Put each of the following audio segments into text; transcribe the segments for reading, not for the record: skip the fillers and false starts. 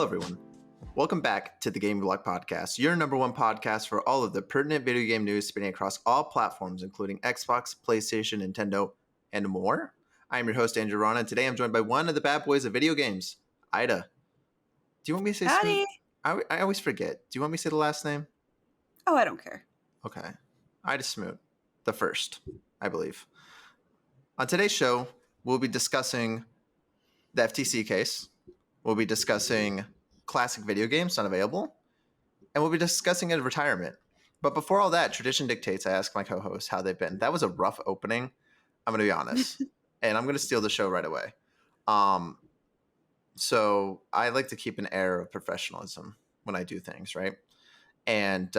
everyone. Welcome back to the Game Block Podcast, your number one podcast for all of the pertinent video game news spanning across all platforms, including Xbox, PlayStation, Nintendo, and more. I'm your host, Andrew Rana, and today I'm joined by one of the bad boys of video games, Ida. Do you want me to say Howdy. Smoot? I always forget. Do you want me to say the last name? Oh, I don't care. Okay. Ida Smoot, the first, I believe. On today's show, we'll be discussing the FTC case. We'll be discussing classic video games not available, and we'll be discussing a retirement. But before all that, tradition dictates I ask my co-hosts how they've been. That was a rough opening, I'm going to be honest, and I'm going to steal the show right away. So I like to keep an air of professionalism when I do things, right? And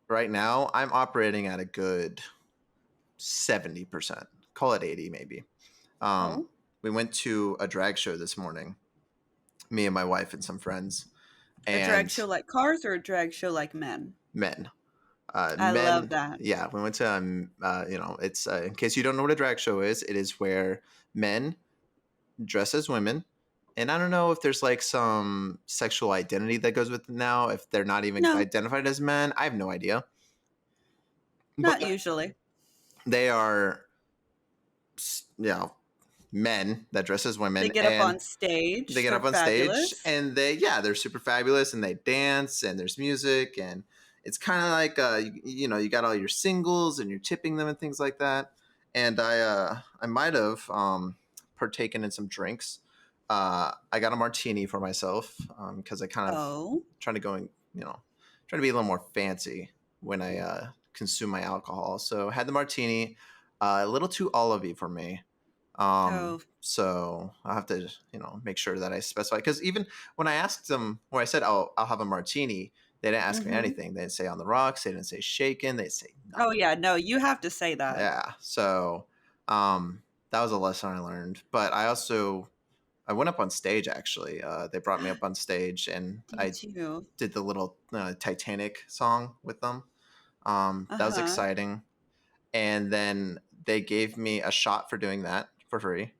right now, I'm operating at a good 70%. Call it 80, maybe. We went to a drag show this morning, me and my wife and some friends. And a drag show like cars or a drag show like men? Men. I love that. Yeah, we went to, it's, in case you don't know what a drag show is, it is where men dress as women. And I don't know if there's like some sexual identity that goes with it now, if they're not even identified as men. I have no idea. Not usually. They are, men that dress as women. They get up on stage. They get up on stage and they're super fabulous and they dance and there's music and it's kind of like, you got all your singles and you're tipping them and things like that. And I might have partaken in some drinks. I got a martini for myself because I kind of trying to go and, trying to be a little more fancy when I consume my alcohol. So I had the martini, a little too olivey for me. So I'll have to, make sure that I specify, because even when I asked them, when I said, I'll have a martini, they didn't ask me anything. They didn't say on the rocks. They didn't say shaken. They say nothing. Oh yeah, no, you have to say that. Yeah. So that was a lesson I learned. But I went up on stage, actually. They brought me up on stage and did the little Titanic song with them. That was exciting. And then they gave me a shot for doing that for free.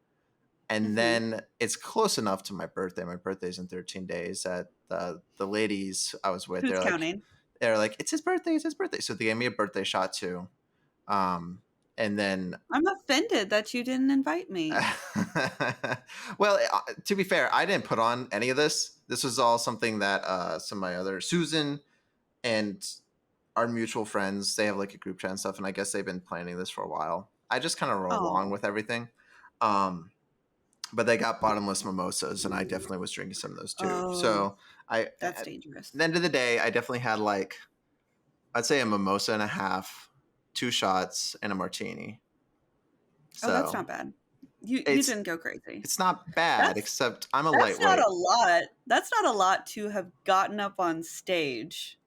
And then it's close enough to my birthday. My birthday's in 13 days. That the ladies I was with, they're like, it's his birthday. So they gave me a birthday shot too. And then I'm offended that you didn't invite me. Well, to be fair, I didn't put on any of this. This was all something that some of my other Susan and our mutual friends, they have like a group chat and stuff, and I guess they've been planning this for a while. I just kind of roll along with everything. But they got bottomless mimosas, and I definitely was drinking some of those too. So that's dangerous. At the end of the day, I definitely had I'd say a mimosa and a half, 2 shots, and a martini. So that's not bad. You didn't go crazy. It's not bad, except I'm a lightweight. That's not a lot. That's not a lot to have gotten up on stage.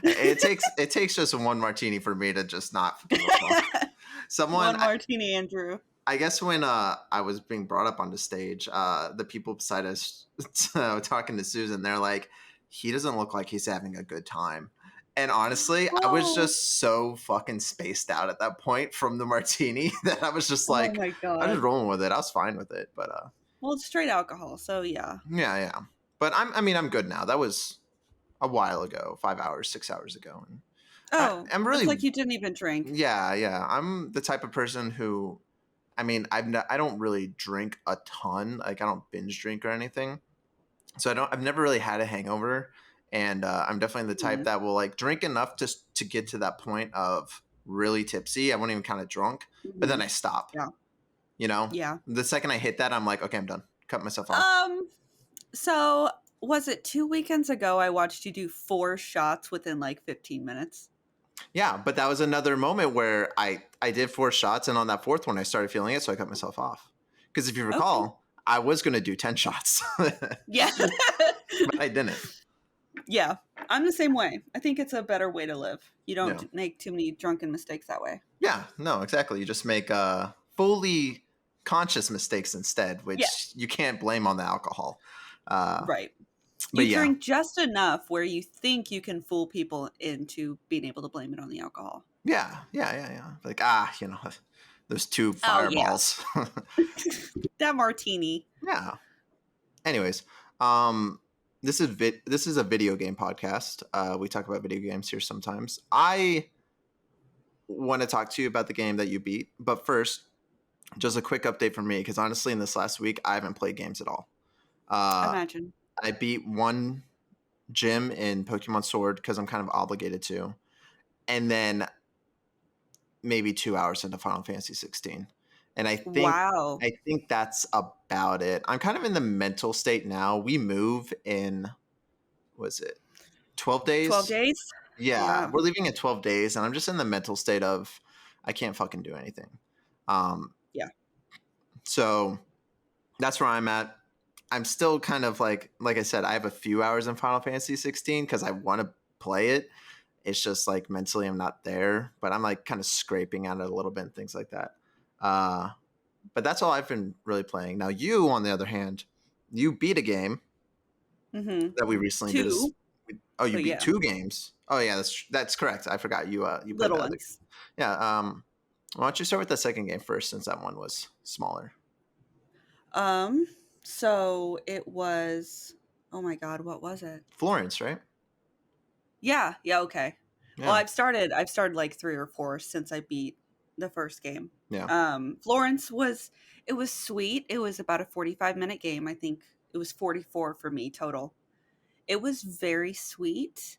It takes just one martini for me to just not forget. One martini, Andrew. I guess when I was being brought up onto stage, the people beside us talking to Susan, they're like, he doesn't look like he's having a good time. And honestly, I was just so fucking spaced out at that point from the martini that I was just like, oh my God. I was rolling with it. I was fine with it, but well, it's straight alcohol, so yeah. Yeah. But I'm good now. That was a while ago, 5 hours, 6 hours ago. And I'm really, it's like you didn't even drink. Yeah. I'm the type of person who, I don't really drink a ton. Like I don't binge drink or anything. So I've never really had a hangover. And I'm definitely the type that will like drink enough just to get to that point of really tipsy. I won't even kind of drunk, but then I stop. Yeah. Yeah. The second I hit that, I'm like, okay, I'm done. Cut myself off. So was it 2 weekends ago I watched you do 4 shots within like 15 minutes? Yeah, but that was another moment where I did 4 shots, and on that 4th one, I started feeling it, so I cut myself off. Because if you recall, I was going to do 10 shots. Yeah. But I didn't. Yeah, I'm the same way. I think it's a better way to live. You don't make too many drunken mistakes that way. Yeah, no, exactly. You just make fully conscious mistakes instead, which you can't blame on the alcohol. Right. You drink just enough where you think you can fool people into being able to blame it on the alcohol. Yeah. Like, those 2 fireballs. That martini. Yeah. Anyways, This is a video game podcast. We talk about video games here sometimes. I want to talk to you about the game that you beat, but first, just a quick update from me, because honestly, in this last week, I haven't played games at all. Imagine. I beat one gym in Pokemon Sword because I'm kind of obligated to, and then maybe 2 hours into Final Fantasy 16. And I think that's about it. I'm kind of in the mental state now. We move in, was it 12 days? 12 days? Yeah, we're leaving in 12 days, and I'm just in the mental state of I can't fucking do anything. Yeah. So that's where I'm at. I'm still kind of like I said, I have a few hours in Final Fantasy 16 because I want to play it. It's just like mentally I'm not there, but I'm like kind of scraping at it a little bit and things like that. But that's all I've been really playing. Now you, on the other hand, you beat a game that we recently did. Oh, you beat 2 games. Oh yeah, that's correct. I forgot you played little the ones. Yeah. Why don't you start with the second game first, since that one was smaller? So it was, oh my God, what was it? Florence, right? Yeah. Okay. Yeah. Well, I've started like 3 or 4 since I beat the first game. Yeah. Florence was sweet. It was about a 45-minute game. I think it was 44 for me total. It was very sweet.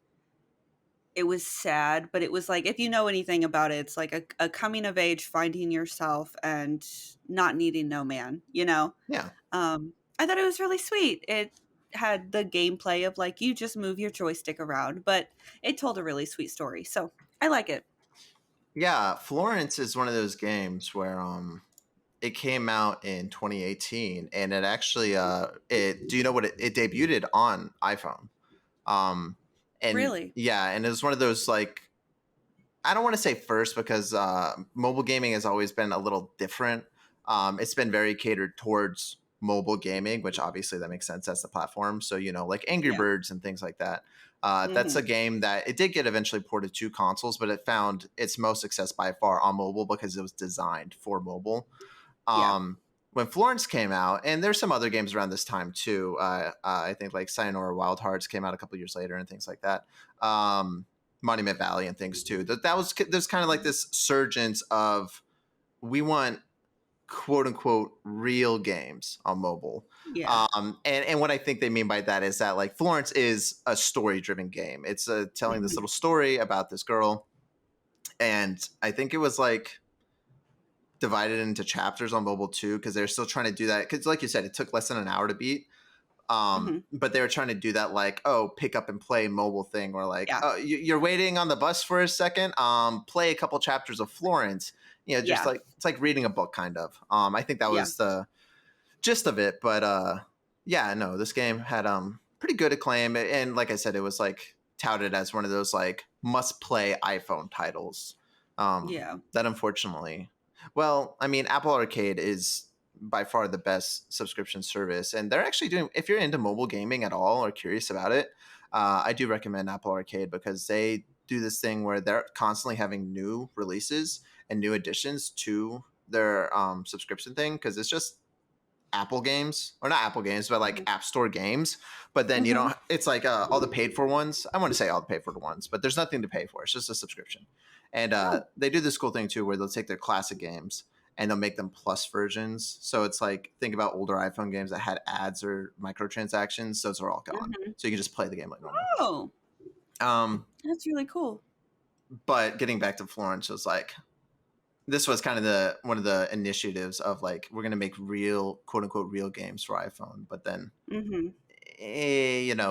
It was sad, but it was like, if you know anything about it, it's like a coming of age, finding yourself and not needing no man, you know? Yeah. I thought it was really sweet. It had the gameplay of like, you just move your joystick around, but it told a really sweet story. So I like it. Yeah. Florence is one of those games where, it came out in 2018, and it actually, do you know what it debuted on iPhone? And really? Yeah, and it was one of those, like, I don't want to say first, because mobile gaming has always been a little different. It's been very catered towards mobile gaming, which obviously that makes sense. That's the platform. So, like Angry Birds and things like that. That's a game that it did get eventually ported to consoles, but it found its most success by far on mobile because it was designed for mobile. When Florence came out, and there's some other games around this time too. I think like Sayonara Wild Hearts came out a couple years later and things like that. Monument Valley and things too. There's kind of like this surgence of, we want quote unquote real games on mobile. Yeah. And what I think they mean by that is that like Florence is a story driven game. It's telling this little story about this girl, and I think it was like divided into chapters on mobile too, because they're still trying to do that, because like you said, it took less than an hour to beat. But they were trying to do that, like, pick up and play mobile thing, or like, you're waiting on the bus for a second, play a couple chapters of Florence, just like, it's like reading a book kind of. I think that was the gist of it. But no, this game had pretty good acclaim, and like I said, it was like touted as one of those like must play iPhone titles. That unfortunately, well, I mean, Apple Arcade is by far the best subscription service, and they're actually doing, if you're into mobile gaming at all or curious about it, I do recommend Apple Arcade, because they do this thing where they're constantly having new releases and new additions to their subscription thing, because it's just Apple games, or not Apple games, but like App Store games. But then you don't, it's like all the paid for ones. I want to say all the paid for ones, but there's nothing to pay for. It's just a subscription. And they do this cool thing too, where they'll take their classic games and they'll make them plus versions. So it's like, think about older iPhone games that had ads or microtransactions. Those are all gone. So you can just play the game like normal. That's really cool. But getting back to Florence, was like, this was kind of one of the initiatives of like, we're going to make real, quote unquote, real games for iPhone. But then,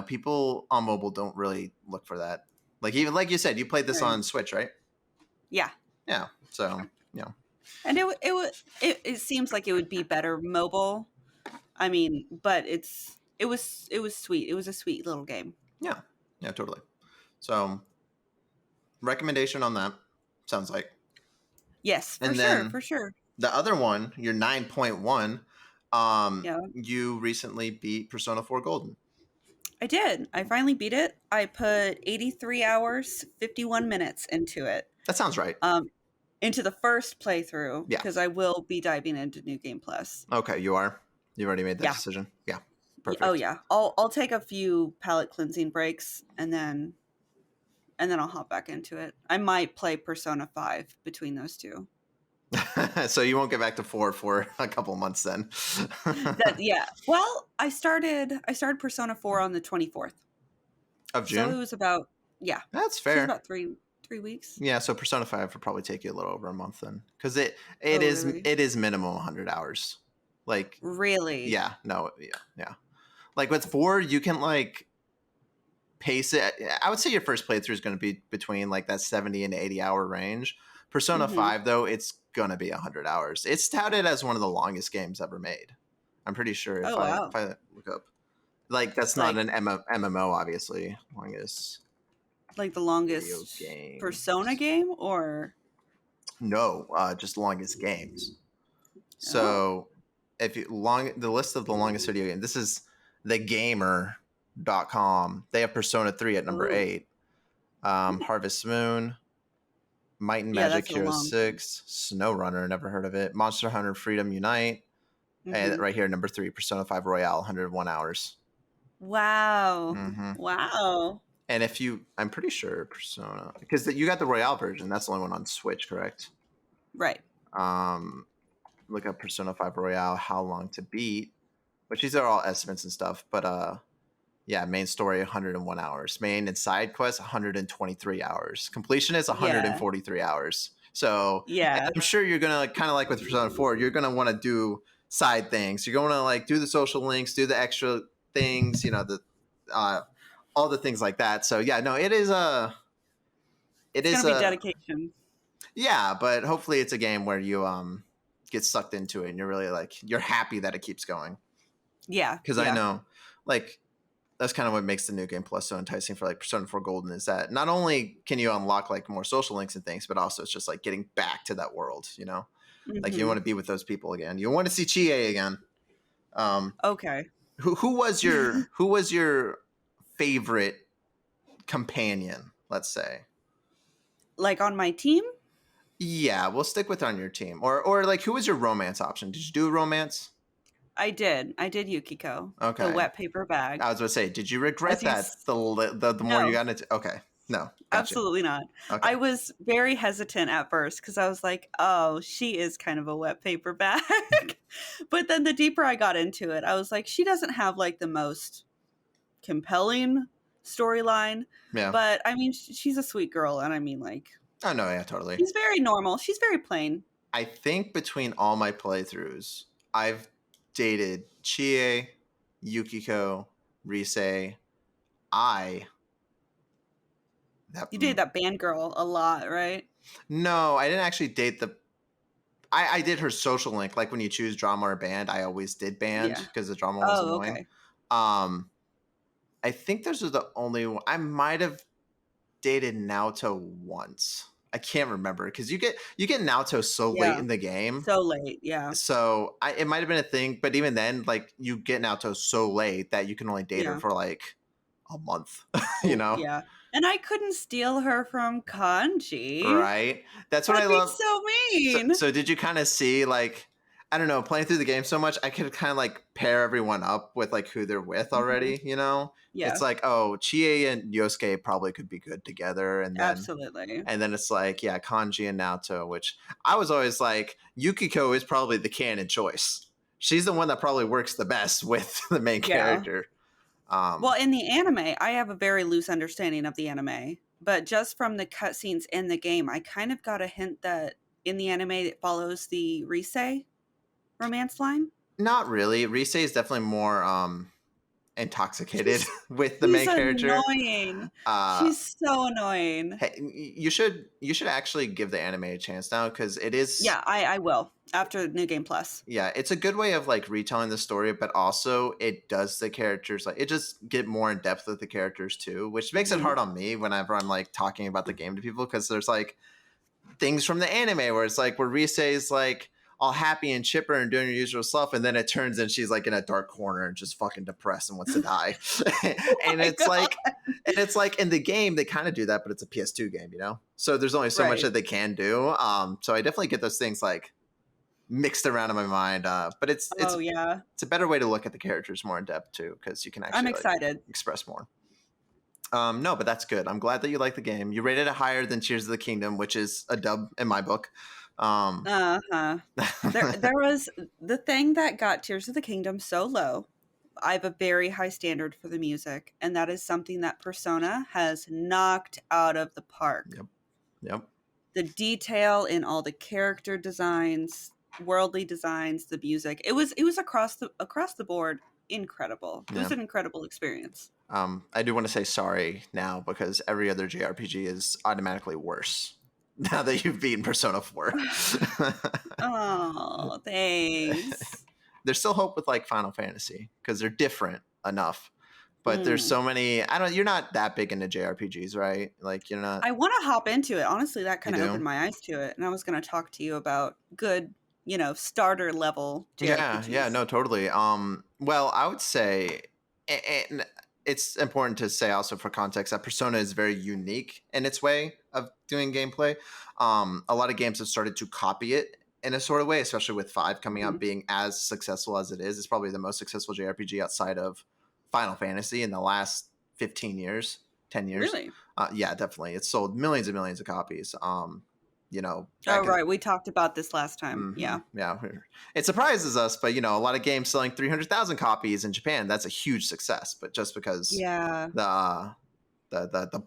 people on mobile don't really look for that. Like, even like you said, you played this on Switch, right? Yeah. So, and it seems like it would be better mobile. I mean, but it was sweet. It was a sweet little game. Yeah, totally. So, recommendation on that, sounds like. Yes, for sure. The other one, your 9.1, you recently beat Persona 4 Golden. I did. I finally beat it. I put 83 hours, 51 minutes into it. That sounds right. Into the first playthrough, because I will be diving into New Game Plus. Okay, you are? You've already made that decision? Yeah. Oh Perfect. yeah, I'll take a few palate cleansing breaks and then I'll hop back into it. I might play Persona 5 between those two. So you won't get back to 4 for a couple months then. That yeah. Well, I started Persona 4 on the 24th. Of So it June? was about yeah. That's So it was fair. about 3 weeks. Yeah, so Persona 5 would probably take you a little over a month then. Because it Oh, is really? it is minimum 100 hours. Like, Really? yeah, no, yeah. Like with 4, you can like pace it. I would say your first playthrough is going to be between like that 70 and 80 hour range. Persona Mhm. 5 though, it's going to be 100 hours. It's touted as one of the longest games ever made. I'm pretty sure if Oh, I wow. look up, like, that's not Like an MMO obviously. Longest like the video longest Persona games. game or No, just longest games. oh. So if you the list of the longest video game, this is thegamer.com. They have Persona 3 at number Oh. 8. Harvest Moon, Might and Yeah, Magic that's a Hero long one. 6, SnowRunner, never heard of it. Monster Hunter Freedom Unite, and Mhm. right here, number 3, Persona 5 Royale, 101 hours. Wow. Hmm. Wow. And if you, I'm pretty sure Persona, because you got the Royale version, that's the only one on Switch, correct? Right. Um, Look up Persona 5 Royale, how long to beat, which these are all estimates and stuff, but yeah, main story 101 hours. Main and side quest 123 hours. Completion is Yeah. 143 hours. So Yeah. I'm sure you're gonna kind of like with Persona 4, you're gonna want to do side things. You're gonna like do the social links, do the extra things, the uh, all the things like that. So yeah, no, it It's is gonna be a dedication. yeah, but hopefully it's a game where you get sucked into it and you're really like you're happy that it keeps going. Yeah. Because I Yeah. know like that's kind of what makes the New Game Plus so enticing for like Persona 4 Golden is that not only can you unlock like more social links and things, but also it's just like getting back to that world, like you Mhm. want to be with those people again. You want to see Chie again. Um, Okay. who was your favorite companion? Let's say. Like on my team? Yeah, we'll stick with on your team, or like who was your romance option? Did you do a romance? I did. I did Yukiko. The Okay, wet paper bag. I was going to say, did you regret As you that the more you no, got into? Okay, no, gotcha. absolutely not. Okay. I was very hesitant at first because I was like, oh, she is kind of a wet paper bag. But then the deeper I got into it, I was like, she doesn't have like the most compelling storyline. Yeah. But I mean, she's a sweet girl. And I mean, like, Oh no, yeah, totally. she's very normal. She's very plain. I think between all my playthroughs, I've dated Chie, Yukiko, Rise. I that You did that band girl a lot, right? No, I didn't actually date the. I did her social link. Like when you choose drama or band, I always did band Yeah. because the drama one was Oh, annoying. okay. I think those are the only one. I might have dated Naoto once. I can't remember because you get Naoto so late Yeah. in the game. So late. Yeah. So it might have been a thing, but even then, like you get Naoto so late that you can only date her Yeah. for like a month, you know? Yeah. And I couldn't steal her from Kanji. Right? That's what I That'd be love. so mean. So did you kind of see like I don't know, playing through the game so much, I could kind of like pair everyone up with like who they're with already, Yeah. It's like, oh, Chie and Yosuke probably could be good together, and Absolutely. then it's like, yeah, Kanji and Naoto, which I was always like, Yukiko is probably the canon choice. She's the one that probably works the best with the main character. Well, in the anime, I have a very loose understanding of the anime, but just from the cutscenes in the game, I kind of got a hint that in the anime it follows the Rise romance line. Not really. Rise is definitely more intoxicated with the main character. Annoying. She's so annoying. Hey, you should actually give the anime a chance now because it is. Yeah, I will after New Game Plus. Yeah, it's a good way of like retelling the story, but also it does the characters like it just get more in depth with the characters too, which makes it hard on me whenever I'm like talking about the game to people because there's like things from the anime where it's like where Rise is like all happy and chipper and doing her usual stuff, and then it turns and she's like in a dark corner and just fucking depressed and wants to die. And it's like in the game they kind of do that, but it's a PS2 game, So there's only so much that they can do. So I definitely get those things like mixed around in my mind. But it's Oh yeah, it's a better way to look at the characters more in depth too, because you can I'm actually like excited. express more. No, but that's good. I'm glad that you like the game. You rated it higher than Tears of the Kingdom, which is a dub in my book. Uh-huh. There was the thing that got Tears of the Kingdom so low. I have a very high standard for the music, and that is something that Persona has knocked out of the park. Yep. Yep. The detail in all the character designs, worldly designs, the music. It was across the board incredible. It Yeah. was an incredible experience. I do want to say sorry now because every other JRPG is automatically worse now that you've beaten Persona 4. Oh, thanks. There's still hope with like Final Fantasy because they're different enough. But there's so many. You're not that big into JRPGs, right? Like you're not. I want to hop into it. Honestly, that kind of opened my eyes to it, and I was going to talk to you about good, starter level JRPGs. Yeah, no, totally. Well, I would say, and it's important to say also for context that Persona is very unique in its way of doing gameplay. A lot of games have started to copy it in a sort of way, especially with 5 coming out being as successful as it is. It's probably the most successful JRPG outside of Final Fantasy in the last 15 years, 10 years. Really? Yeah, definitely. It's sold millions and millions of copies. Oh, right. We talked about this last time. Yeah. It surprises us, but a lot of games selling 300,000 copies in Japan, that's a huge success. But just because the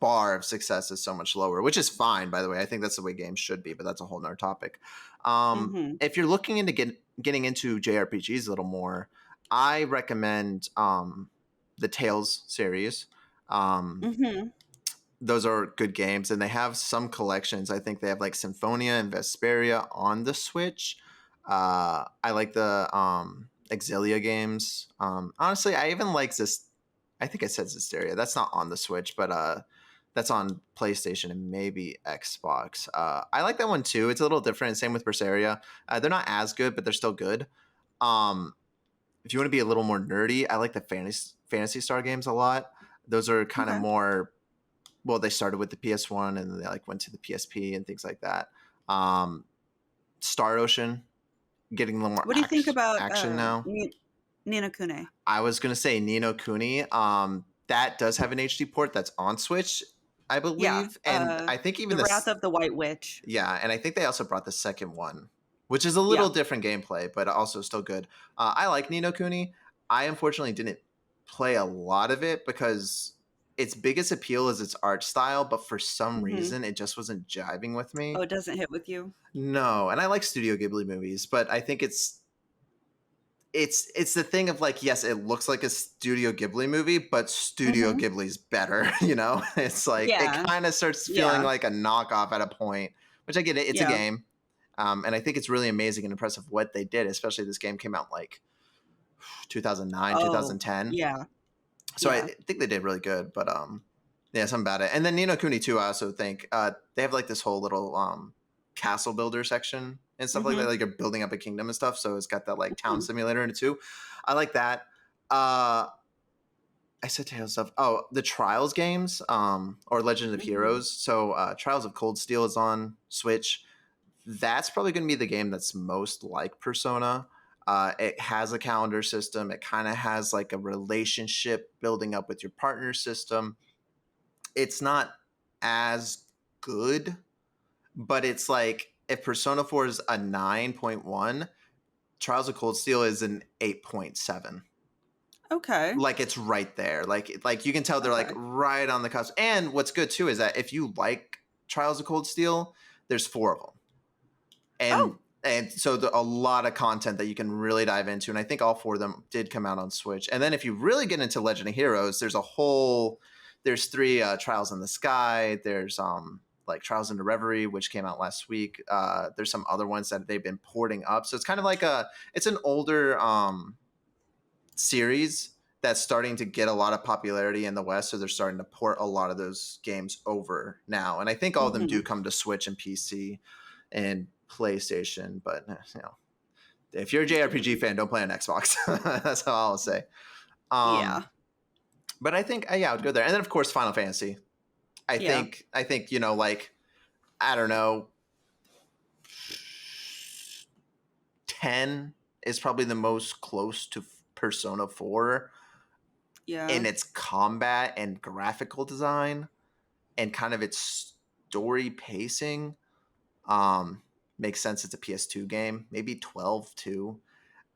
bar of success is so much lower, which is fine, by the way. I think that's the way games should be, but that's a whole nother topic. If you're looking into getting into JRPGs a little more, I recommend the Tales series. Those are good games, and they have some collections. I think they have like Symphonia and Vesperia on the Switch. I like the Exilia games. Honestly, I even like this. I think I said Zestiria. That's not on the Switch, but that's on PlayStation and maybe Xbox. I like that one too. It's a little different. Same with Berseria. They're not as good, but they're still good. If you want to be a little more nerdy, I like the Fantasy Star games a lot. Those are kind of more. Well, they started with the PS1 and they like went to the PSP and things like that. Star Ocean, getting a little more. What do you think about action now? Ni no Kuni? I was gonna say Ni no Kuni. That does have an HD port that's on Switch, I believe, Yeah, and I think even the Wrath of the White Witch. Yeah, and I think they also brought the second one, which is a little different gameplay, but also still good. I like Ni no Kuni. I unfortunately didn't play a lot of it because its biggest appeal is its art style, but for some reason it just wasn't jiving with me. Oh, it doesn't hit with you? No, and I like Studio Ghibli movies, but I think it's the thing of like, yes, it looks like a Studio Ghibli movie, but Studio Ghibli's better, It's like it kind of starts feeling like a knockoff at a point, which I get it. It's a game. And I think it's really amazing and impressive what they did, especially this game came out like 2009, 2010. Yeah. So I think they did really good, but something about it. And then Ni no Kuni too, I also think they have like this whole little castle builder section and stuff like that. Like you're building up a kingdom and stuff. So it's got that like town simulator in it too. I like that. I said Tales stuff. Oh, the Trials games, or Legend of Heroes. So Trials of Cold Steel is on Switch. That's probably going to be the game that's most like Persona. It has a calendar system. It kind of has like a relationship building up with your partner system. It's not as good, but it's like if Persona 4 is a 9.1, Trials of Cold Steel is an 8.7. Okay. Like it's right there. Like you can tell they're like right on the cusp. And what's good too is that if you like Trials of Cold Steel, there's 4 of them. And so a lot of content that you can really dive into. And I think all 4 of them did come out on Switch. And then if you really get into Legend of Heroes, there's 3 Trials in the Sky. There's like Trials into Reverie, which came out last week. There's some other ones that they've been porting up. So it's kind of like it's an older series that's starting to get a lot of popularity in the West. So they're starting to port a lot of those games over now. And I think all of them do come to Switch and PC and PlayStation, but if you're a JRPG fan, don't play on Xbox. That's how I'll say. But I think I would go there, and then of course Final Fantasy. I think like I don't know, 10 is probably the most close to Persona 4 in its combat and graphical design and kind of its story pacing. Makes sense. It's a PS2 game. Maybe 12 too.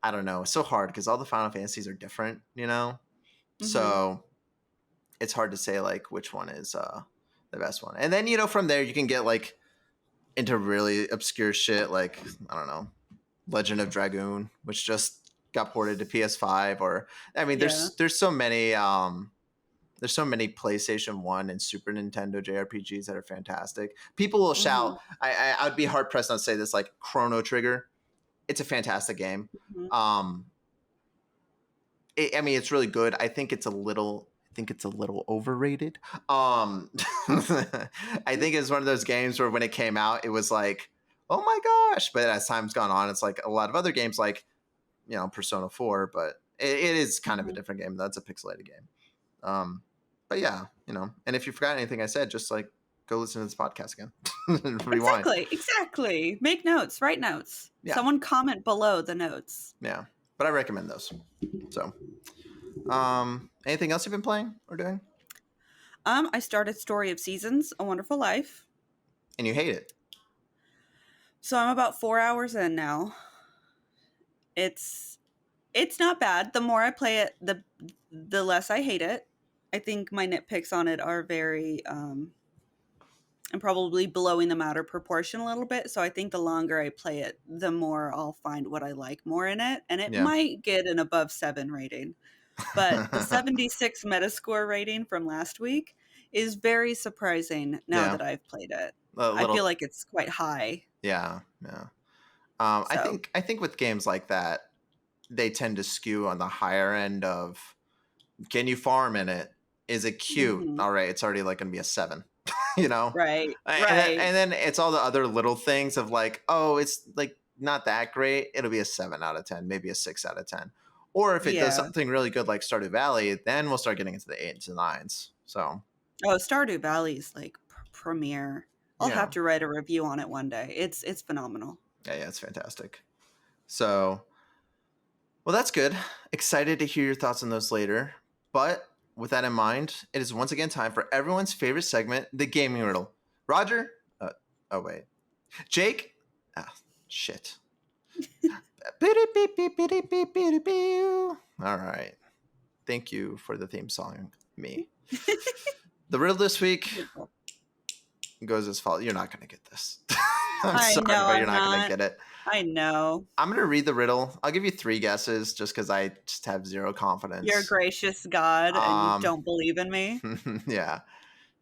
I don't know. It's so hard because all the Final Fantasies are different, you know? Mm-hmm. So it's hard to say like which one is the best one. And then, you know, from there you can get like into really obscure shit like, I don't know, Legend of Dragoon, which just got ported to PS5, or I mean there's so many PlayStation 1 and Super Nintendo JRPGs that are fantastic. People will shout, I would be hard pressed not to say this, like Chrono Trigger. It's a fantastic game. I mean, it's really good. I think it's a little overrated. I think it's one of those games where when it came out, it was like, oh my gosh. But as time's gone on, it's like a lot of other games like, you know, Persona 4, but it is kind of a different game. That's a pixelated game. But yeah, you know, and if you forgot anything I said, just like go listen to this podcast again. Rewind. Exactly. Make notes, write notes. Yeah. Someone comment below the notes. Yeah, but I recommend those. So, anything else you've been playing or doing? I started Story of Seasons, A Wonderful Life. And you hate it? So I'm about 4 hours in now. It's not bad. The more I play it, the less I hate it. I think my nitpicks on it are very, I'm probably blowing them out of proportion a little bit. So I think the longer I play it, the more I'll find what I like more in it. And it might get an above 7 rating. But the 76 Metascore rating from last week is very surprising now that I've played it. I feel like it's quite high. Yeah. I think with games like that, they tend to skew on the higher end of, can you farm in it? Is it cute? All right, it's already like going to be a 7, you know? Right. And then it's all the other little things of like, oh, it's like not that great. It'll be a 7 out of 10, maybe a 6 out of 10. Or if it does something really good like Stardew Valley, then we'll start getting into the 8s and 9s. So. Oh, Stardew Valley is like premier. I'll have to write a review on it one day. It's phenomenal. Yeah, it's fantastic. So, well, that's good. Excited to hear your thoughts on those later. But with that in mind, it is once again time for everyone's favorite segment, the gaming riddle. Roger? Oh, wait. Jake? Shit. All right. Thank you for the theme song, me. The riddle this week goes as follows. You're not going to get this. I'm sorry, but you're not going to get it. I know. I'm going to read the riddle. I'll give you 3 guesses just because I just have zero confidence. You're a gracious God and you don't believe in me. Yeah.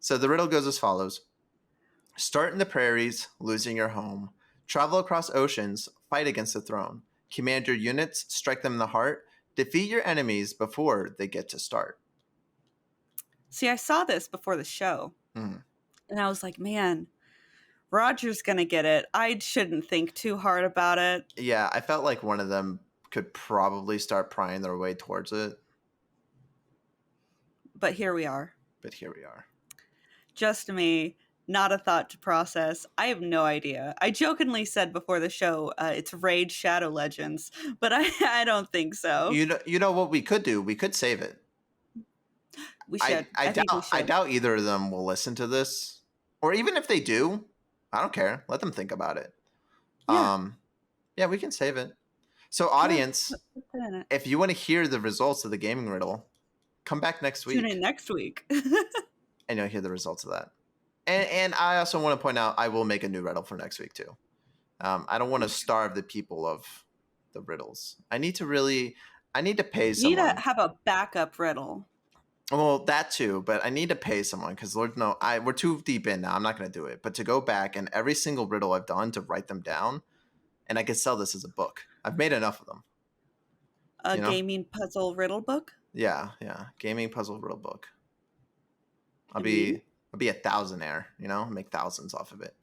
So the riddle goes as follows. Start in the prairies, losing your home. Travel across oceans, fight against the throne. Command your units, strike them in the heart. Defeat your enemies before they get to start. See, I saw this before the show. And I was like, man, Roger's going to get it. I shouldn't think too hard about it. Yeah, I felt like one of them could probably start prying their way towards it. But here we are. Just me, not a thought to process. I have no idea. I jokingly said before the show, it's Raid Shadow Legends, but I don't think so. You know what we could do? We could save it. We should. I doubt either of them will listen to this. Or even if they do, I don't care. Let them think about it. Yeah, we can save it. So audience, if you want to hear the results of the gaming riddle, come back next week. Tune in next week. And you'll hear the results of that. And I also want to point out, I will make a new riddle for next week too. I don't want to starve the people of the riddles. I need to pay someone. You need to have a backup riddle. Well, that too, but I need to pay someone because Lord, no, we're too deep in now. I'm not going to do it. But to go back and every single riddle I've done to write them down, and I could sell this as a book. I've made enough of them. Gaming puzzle riddle book? Yeah. Gaming puzzle riddle book. I'll be a thousandaire, make thousands off of it.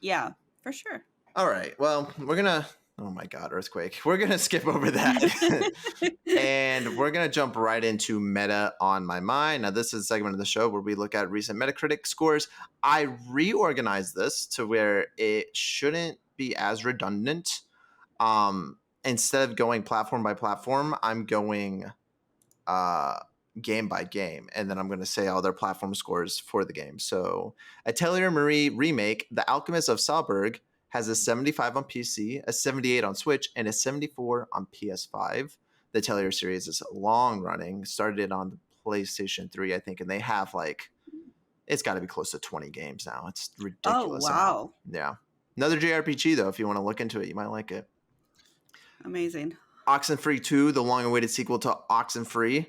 Yeah, for sure. All right. Well, we're going to, oh my God, earthquake. We're going to skip over that. And we're going to jump right into Meta on My Mind. Now, this is a segment of the show where we look at recent Metacritic scores. I reorganized this to where it shouldn't be as redundant. instead of going platform by platform, I'm going game by game, and then I'm going to say all their platform scores for the game. So Atelier Marie Remake, The Alchemist of Salzburg, has a 75 on PC, a 78 on Switch, and a 74 on PS5. The Atelier series is long running, started on the PlayStation 3, I think, and they have like, it's got to be close to 20 games now. It's ridiculous. Oh, wow. Yeah. Another JRPG, though, if you want to look into it, you might like it. Amazing. Oxenfree 2, the long-awaited sequel to Oxenfree.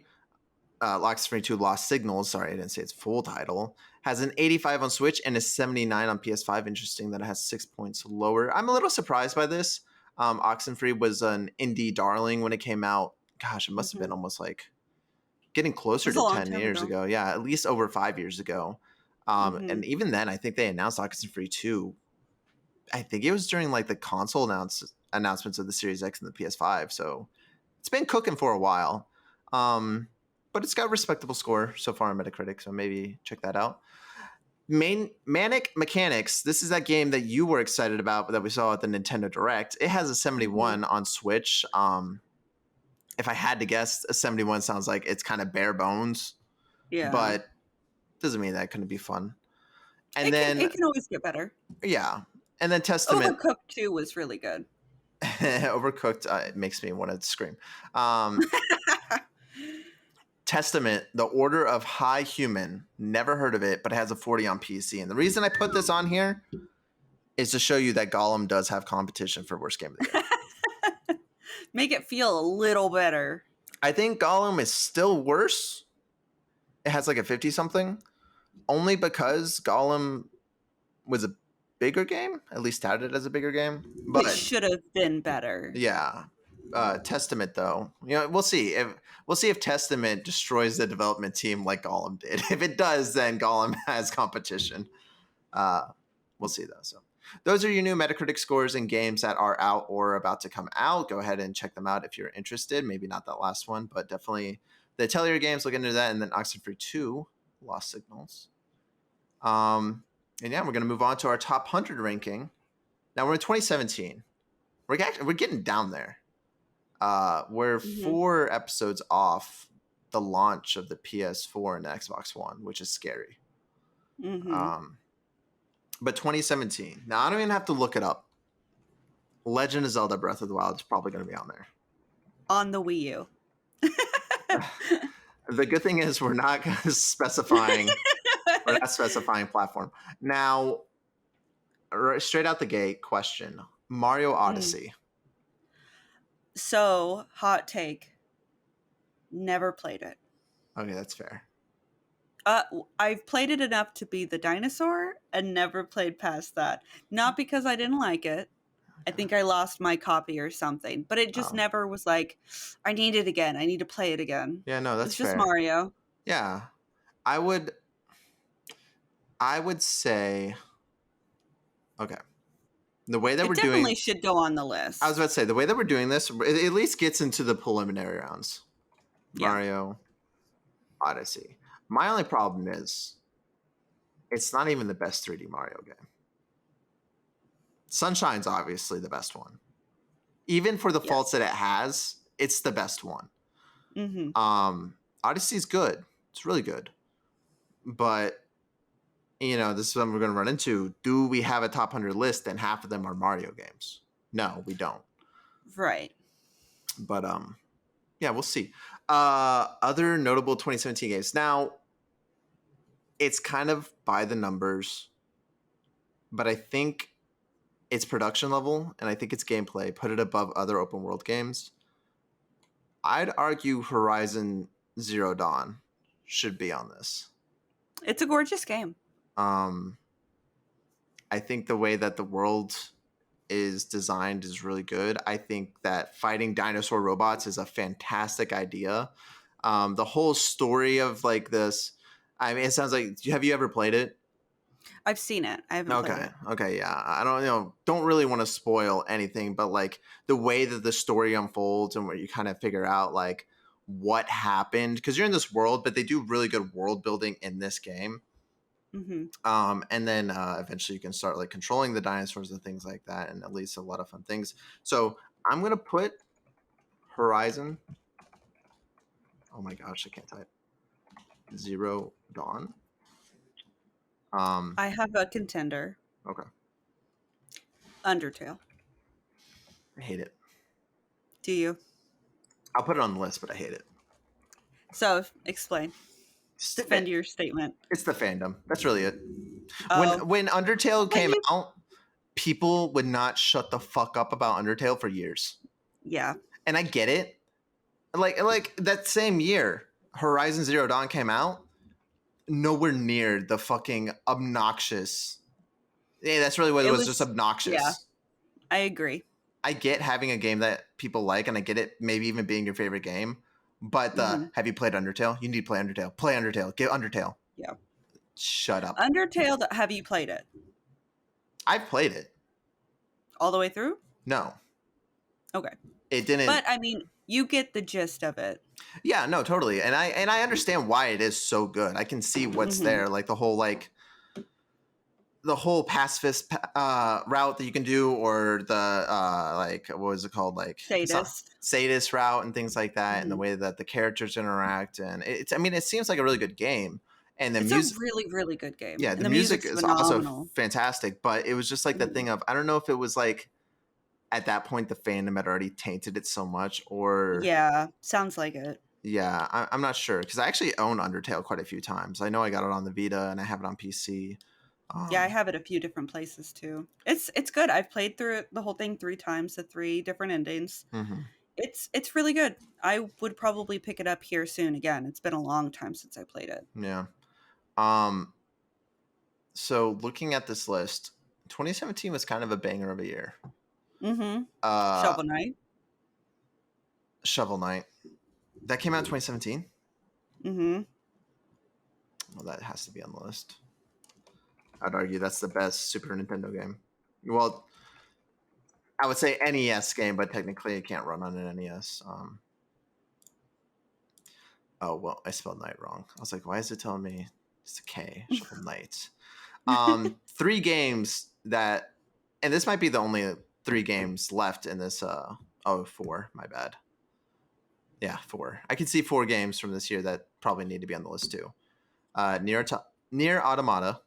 Oxenfree 2 Lost Signals, sorry, I didn't say its full title, has an 85 on Switch and a 79 on PS5. Interesting that it has 6 points lower. I'm a little surprised by this. Oxenfree was an indie darling when it came out. Gosh, it must have been almost like getting closer to 10 years ago. Yeah, at least over 5 years ago. And even then, I think they announced Oxenfree 2. I think it was during like the console announcements of the Series X and the PS5. So it's been cooking for a while. But it's got a respectable score so far on Metacritic, so maybe check that out. Manic Mechanics. This is that game that you were excited about that we saw at the Nintendo Direct. It has a 71 on Switch. If I had to guess, a 71 sounds like it's kind of bare bones. Yeah. But doesn't mean that couldn't be fun. And it can always get better. Yeah. And then Testament. Overcooked 2 was really good. Overcooked it makes me want to scream. Testament, The Order of High Human. Never heard of it, but it has a 40 on PC. And the reason I put this on here is to show you that Gollum does have competition for worst game of the year. Make it feel a little better. I think Gollum is still worse. It has like a 50-something. Only because Gollum was a bigger game, at least touted as a bigger game. But it should have been better. Yeah. Testament, though, we'll see if Testament destroys the development team like Gollum did. If it does, then Gollum has competition. We'll see, though. So those are your new Metacritic scores in games that are out or about to come out. Go ahead and check them out if you're interested. Maybe not that last one, but definitely the Atelier games. Look into that, and then Oxenfree 2, Lost Signals. And yeah, we're going to move on to our top 100 ranking. Now we're in 2017. We're getting down there. We're 4 episodes off the launch of the PS4 and the Xbox One, which is scary. But 2017. Now, I don't even have to look it up. Legend of Zelda Breath of the Wild is probably going to be on there. On the Wii U. The good thing is we're not specifying platform. Now, straight out the gate, question. Mario Odyssey. So, hot take. Never played it. Okay, that's fair. I've played it enough to be the dinosaur and never played past that. Not because I didn't like it. I think I lost my copy or something. But it just never was like, I need it again. I need to play it again. Yeah, no, that's fair. It's just Mario. Yeah. I would say, okay. The way that we're doing, definitely should go on the list. I was about to say, the way that we're doing this, it at least gets into the preliminary rounds. Yeah. Mario Odyssey. My only problem is it's not even the best 3D Mario game. Sunshine's obviously the best one. Even for the faults that it has, it's the best one. Odyssey's good. It's really good. But this is what we're going to run into. Do we have a top 100 list and half of them are Mario games? No, we don't. Right. But, yeah, we'll see. Other notable 2017 games. Now, it's kind of by the numbers, but I think its production level and I think its gameplay put it above other open world games. I'd argue Horizon Zero Dawn should be on this. It's a gorgeous game. I think the way that the world is designed is really good. I think that fighting dinosaur robots is a fantastic idea. The whole story of like this, I mean, it sounds like, have you ever played it? I've seen it. I haven't played it. Okay, yeah. I don't really want to spoil anything, but like the way that the story unfolds and where you kind of figure out like what happened, because you're in this world, but they do really good world building in this game. And then eventually you can start like controlling the dinosaurs and things like that, and at least a lot of fun things. So I'm gonna put Horizon. Oh my gosh, I can't type. Zero Dawn. I have a contender. Okay. Undertale. I hate it. Do you? I'll put it on the list, but I hate it. So explain. Defend your statement. It's the fandom. That's really it. Oh. When Undertale came out, people would not shut the fuck up about Undertale for years. Yeah. And I get it. Like that same year, Horizon Zero Dawn came out. Nowhere near the fucking obnoxious. Yeah, that's really what it was. Just obnoxious. Yeah, I agree. I get having a game that people like, and I get it maybe even being your favorite game. But have you played Undertale? You need to play Undertale. Play Undertale. Get Undertale. Yeah. Shut up. Undertale, have you played it? I've played it. All the way through? No. Okay. It didn't. But I mean, you get the gist of it. Yeah, no, totally. And I understand why it is so good. I can see what's there, like the whole pacifist route that you can do, or the like, what was it called, like sadist route and things like that, and the way that the characters interact. And it seems like a really good game. And it's a really, really good game. Yeah, the music is also fantastic. But it was just like that thing of, I don't know if it was like at that point the fandom had already tainted it so much, or yeah, sounds like it. Yeah, I'm not sure, because I actually own Undertale quite a few times. I know I got it on the Vita and I have it on PC. Yeah, I have it a few different places too. It's good. I've played through the whole thing 3 times, the 3 different endings. It's really good. I would probably pick it up here soon again. It's been a long time since I played it. Yeah. So looking at this list, 2017 was kind of a banger of a year. Shovel Knight. Shovel Knight. That came out in 2017? Well, that has to be on the list. I'd argue that's the best Super Nintendo game. Well, I would say NES game, but technically it can't run on an NES. Oh, well, I spelled Knight wrong. I was like, why is it telling me it's a K? Shovel Knight. 3 games that, and this might be the only 3 games left in this. 4, my bad. Yeah, 4. I can see 4 games from this year that probably need to be on the list too. Nier Automata,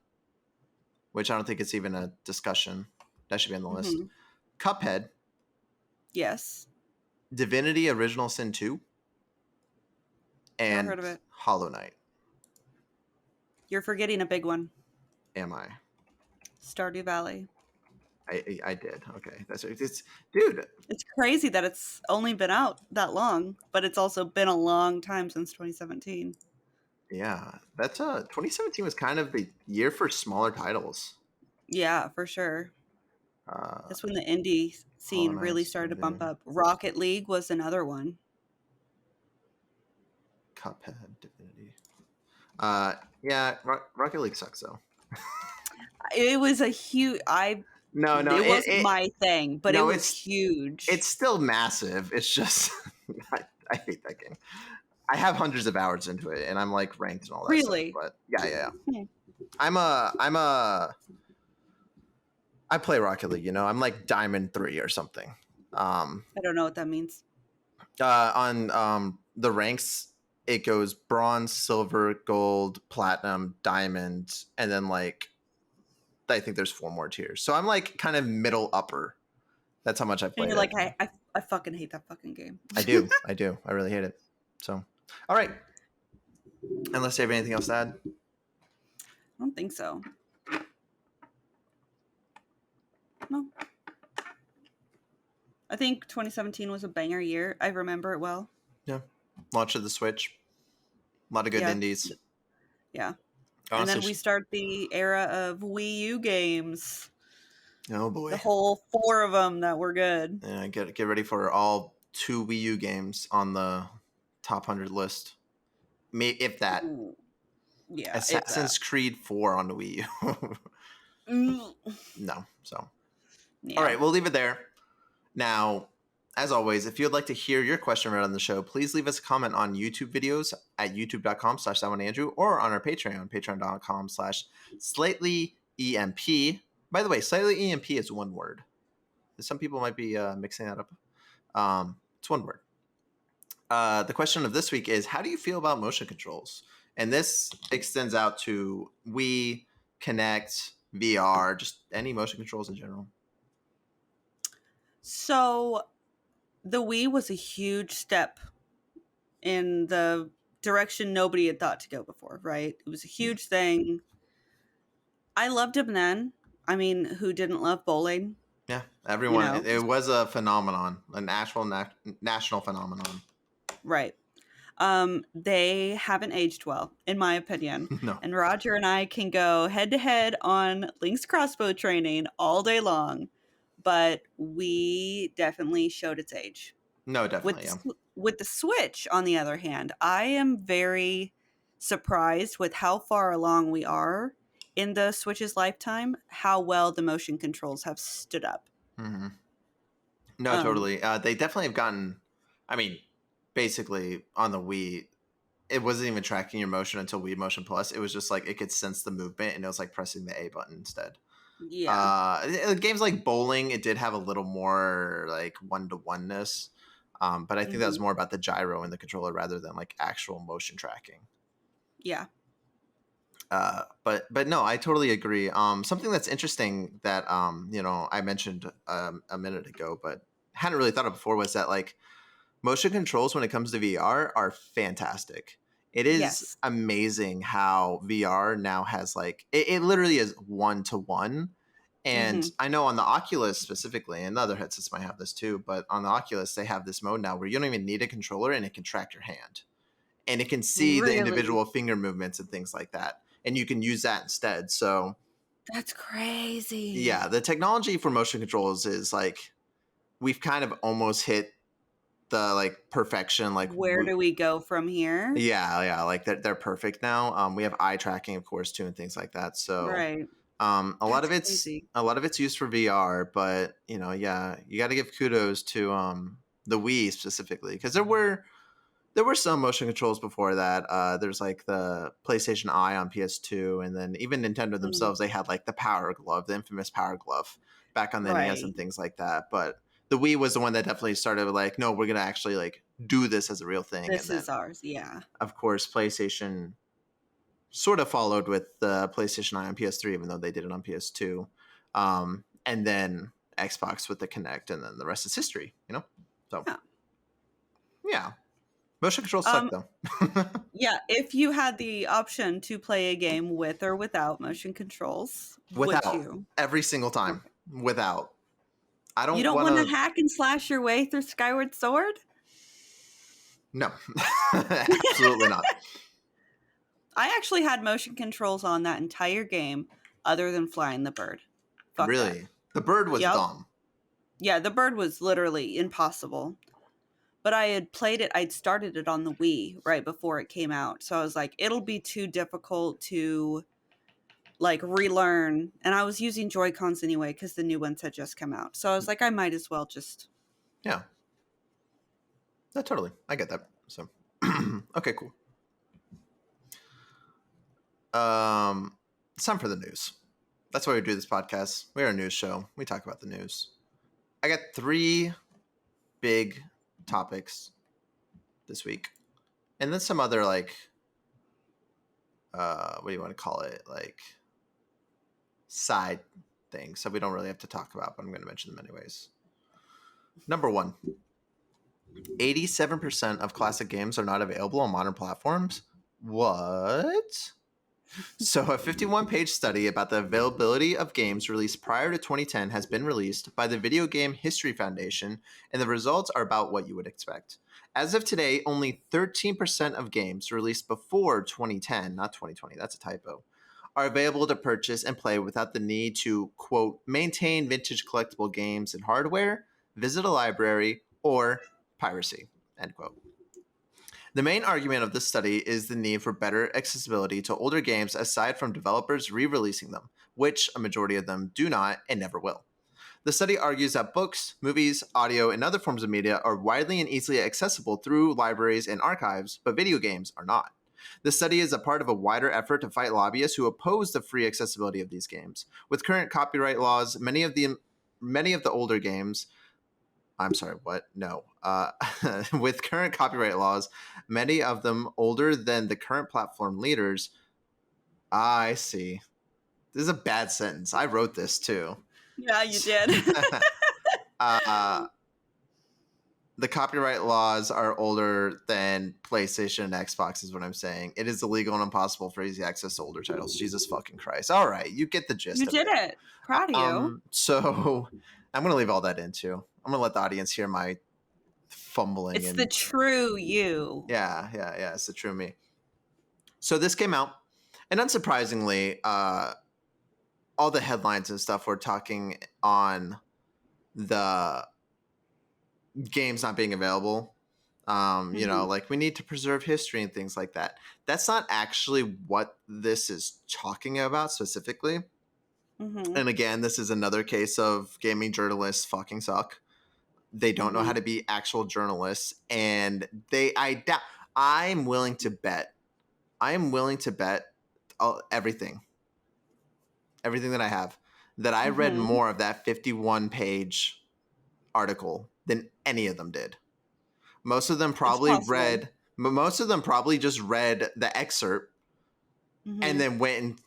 which I don't think it's even a discussion. That should be on the list. Cuphead. Yes. Divinity Original Sin 2. And never heard of it. Hollow Knight. You're forgetting a big one. Am I? Stardew Valley. I did. Okay. Dude. It's crazy that it's only been out that long, but it's also been a long time since 2017. Yeah. That's 2017 was kind of the year for smaller titles. Yeah, for sure. That's when the indie scene really started to bump up. Rocket League was another one. Cuphead, Divinity. Yeah, Rocket League sucks though. It was a huge. No, it wasn't my thing, but it was huge. It's still massive. It's just I hate that game. I have hundreds of hours into it, and I'm like ranked and all that. Really? Stuff, but yeah. I play Rocket League. I'm like Diamond 3 or something. I don't know what that means. On the ranks, it goes bronze, silver, gold, platinum, diamond, and then like I think there's 4 more tiers. So I'm like kind of middle upper. That's how much I play. And you're like, I fucking hate that fucking game. I do. I really hate it. So, all right. Unless you have anything else to add? I don't think so. No. I think 2017 was a banger year. I remember it well. Yeah. Launch of the Switch. A lot of good indies. Yeah. Honestly, and then we start the era of Wii U games. Oh boy. The whole 4 of them that were good. Yeah, get ready for all 2 Wii U games on the top 100 list. If that. Ooh. Yeah. Assassin's Creed 4 on the Wii U. No. So. Yeah. All right, we'll leave it there. Now, as always, if you'd like to hear your question read on the show, please leave us a comment on YouTube videos at youtube.com/SimonAndrew or on our Patreon, patreon.com/SlightlyEMP. By the way, Slightly EMP is one word. Some people might be mixing that up. It's one word. The question of this week is, how do you feel about motion controls? And this extends out to Wii, Kinect, VR, just any motion controls in general. So the Wii was a huge step in the direction nobody had thought to go before, right? It was a huge thing. I loved him then. I mean, who didn't love bowling? Yeah, everyone. It was a phenomenon, an actual national phenomenon. Right. They haven't aged well, in my opinion. No. And Roger and I can go head to head on Link's crossbow training all day long, but we definitely showed its age. No, definitely. With the Switch, on the other hand, I am very surprised with how far along we are in the Switch's lifetime, how well the motion controls have stood up. Mm-hmm. No, totally. They definitely have gotten, I mean, basically on the Wii, it wasn't even tracking your motion until Wii Motion Plus. It was just like it could sense the movement, and it was like pressing the A button instead. Yeah. Games like bowling, it did have a little more like one-to-oneness. But I think that was more about the gyro in the controller rather than like actual motion tracking. Yeah. But no, I totally agree. Something that's interesting that I mentioned a minute ago, but hadn't really thought of before, was that like motion controls when it comes to VR are fantastic. It is amazing how VR now has like it literally is 1-to-1. And I know on the Oculus specifically, and the other headsets might have this too, but on the Oculus, they have this mode now where you don't even need a controller and it can track your hand. And it can see the individual finger movements and things like that. And you can use that instead. So that's crazy. Yeah, the technology for motion controls is like, we've kind of almost hit the like perfection. Like, where do we go from here? Yeah. Like they're perfect now. We have eye tracking, of course, too, and things like that. So right. A lot of it's used for VR, but you got to give kudos to the Wii specifically, because there were some motion controls before that. There's like the PlayStation Eye on PS2, and then even Nintendo themselves, they had like the Power Glove, the infamous Power Glove back on the NES and things like that. But the Wii was the one that definitely started like, no, we're gonna actually like do this as a real thing. This is ours, yeah. Of course, PlayStation sort of followed with the PlayStation Eye on PS3, even though they did it on PS2. And then Xbox with the Kinect, and then the rest is history, So, yeah. Motion controls suck, though. Yeah, if you had the option to play a game with or without motion controls, would you? Every single time. Without. You don't want to hack and slash your way through Skyward Sword? No. Absolutely not. I actually had motion controls on that entire game, other than flying the bird. Fuck really? That. The bird was dumb. Yeah, the bird was literally impossible. But I had played it, I'd started it on the Wii right before it came out. So I was like, it'll be too difficult to like relearn. And I was using Joy-Cons anyway, because the new ones had just come out. So I was like, I might as well just. Yeah. No, totally. I get that. So, okay, cool. It's time for the news. That's why we do this podcast. We're a news show. We talk about the news. I got 3 big topics this week, and then some other like what do you want to call it, like side things that we don't really have to talk about, but I'm going to mention them anyways. Number 1, 87% of classic games are not available on modern platforms. What? So a 51-page study about the availability of games released prior to 2010 has been released by the Video Game History Foundation, and the results are about what you would expect. As of today, only 13% of games released before 2010, not 2020, that's a typo, are available to purchase and play without the need to, quote, maintain vintage collectible games and hardware, visit a library, or piracy, end quote. The main argument of this study is the need for better accessibility to older games aside from developers re-releasing them, which a majority of them do not and never will. The study argues that books, movies, audio, and other forms of media are widely and easily accessible through libraries and archives, but video games are not. The study is a part of a wider effort to fight lobbyists who oppose the free accessibility of these games. With current copyright laws, many of the older games I'm sorry, what? No. With current copyright laws, many of them older than the current platform leaders. I see. This is a bad sentence. I wrote this too. Yeah, you did. The copyright laws are older than PlayStation and Xbox is what I'm saying. It is illegal and impossible for easy access to older titles. Jesus fucking Christ. All right, you get the gist You of did it. it. Proud of you. So I'm going to leave all that in too. I'm going to let the audience hear my fumbling. It's the true you. Yeah. It's the true me. So this came out, and unsurprisingly, all the headlines and stuff were talking on the games not being available. You know, like we need to preserve history and things like that. That's not actually what this is talking about specifically. And again, this is another case of gaming journalists fucking suck. They don't know how to be actual journalists, and I'm willing to bet everything that I have, that I read more of that 51-page article than any of them did. Most of them probably just read the excerpt and then went and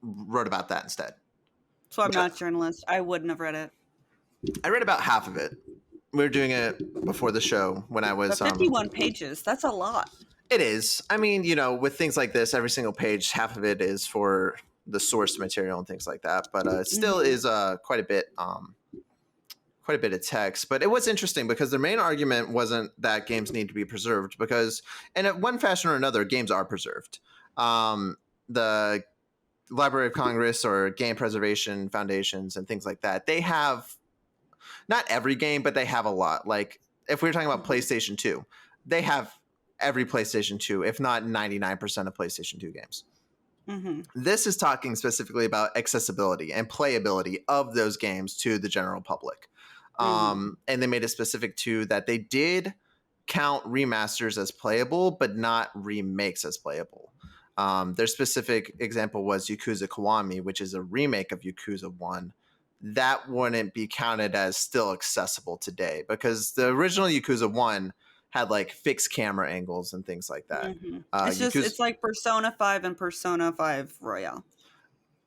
wrote about that instead. So I'm not a journalist. I wouldn't have read it. I read about half of it. We were doing it before the show when I was... But 51 pages, that's a lot. It is. I mean, you know, with things like this, every single page, half of it is for the source material and things like that. But it still is quite a bit of text. But it was interesting because their main argument wasn't that games need to be preserved, because in one fashion or another, games are preserved. The Library of Congress or game preservation foundations and things like that, they have not every game, but they have a lot. Like if we're talking about PlayStation 2, they have every PlayStation 2, if not 99% of PlayStation 2 games. This is talking specifically about accessibility and playability of those games to the general public. And they made it specific to that they did count remasters as playable, but not remakes as playable. Their specific example was Yakuza Kiwami, which is a remake of Yakuza 1. That wouldn't be counted as still accessible today, because the original Yakuza 1 had like fixed camera angles and things like that. It's like Persona 5 and Persona 5 Royale.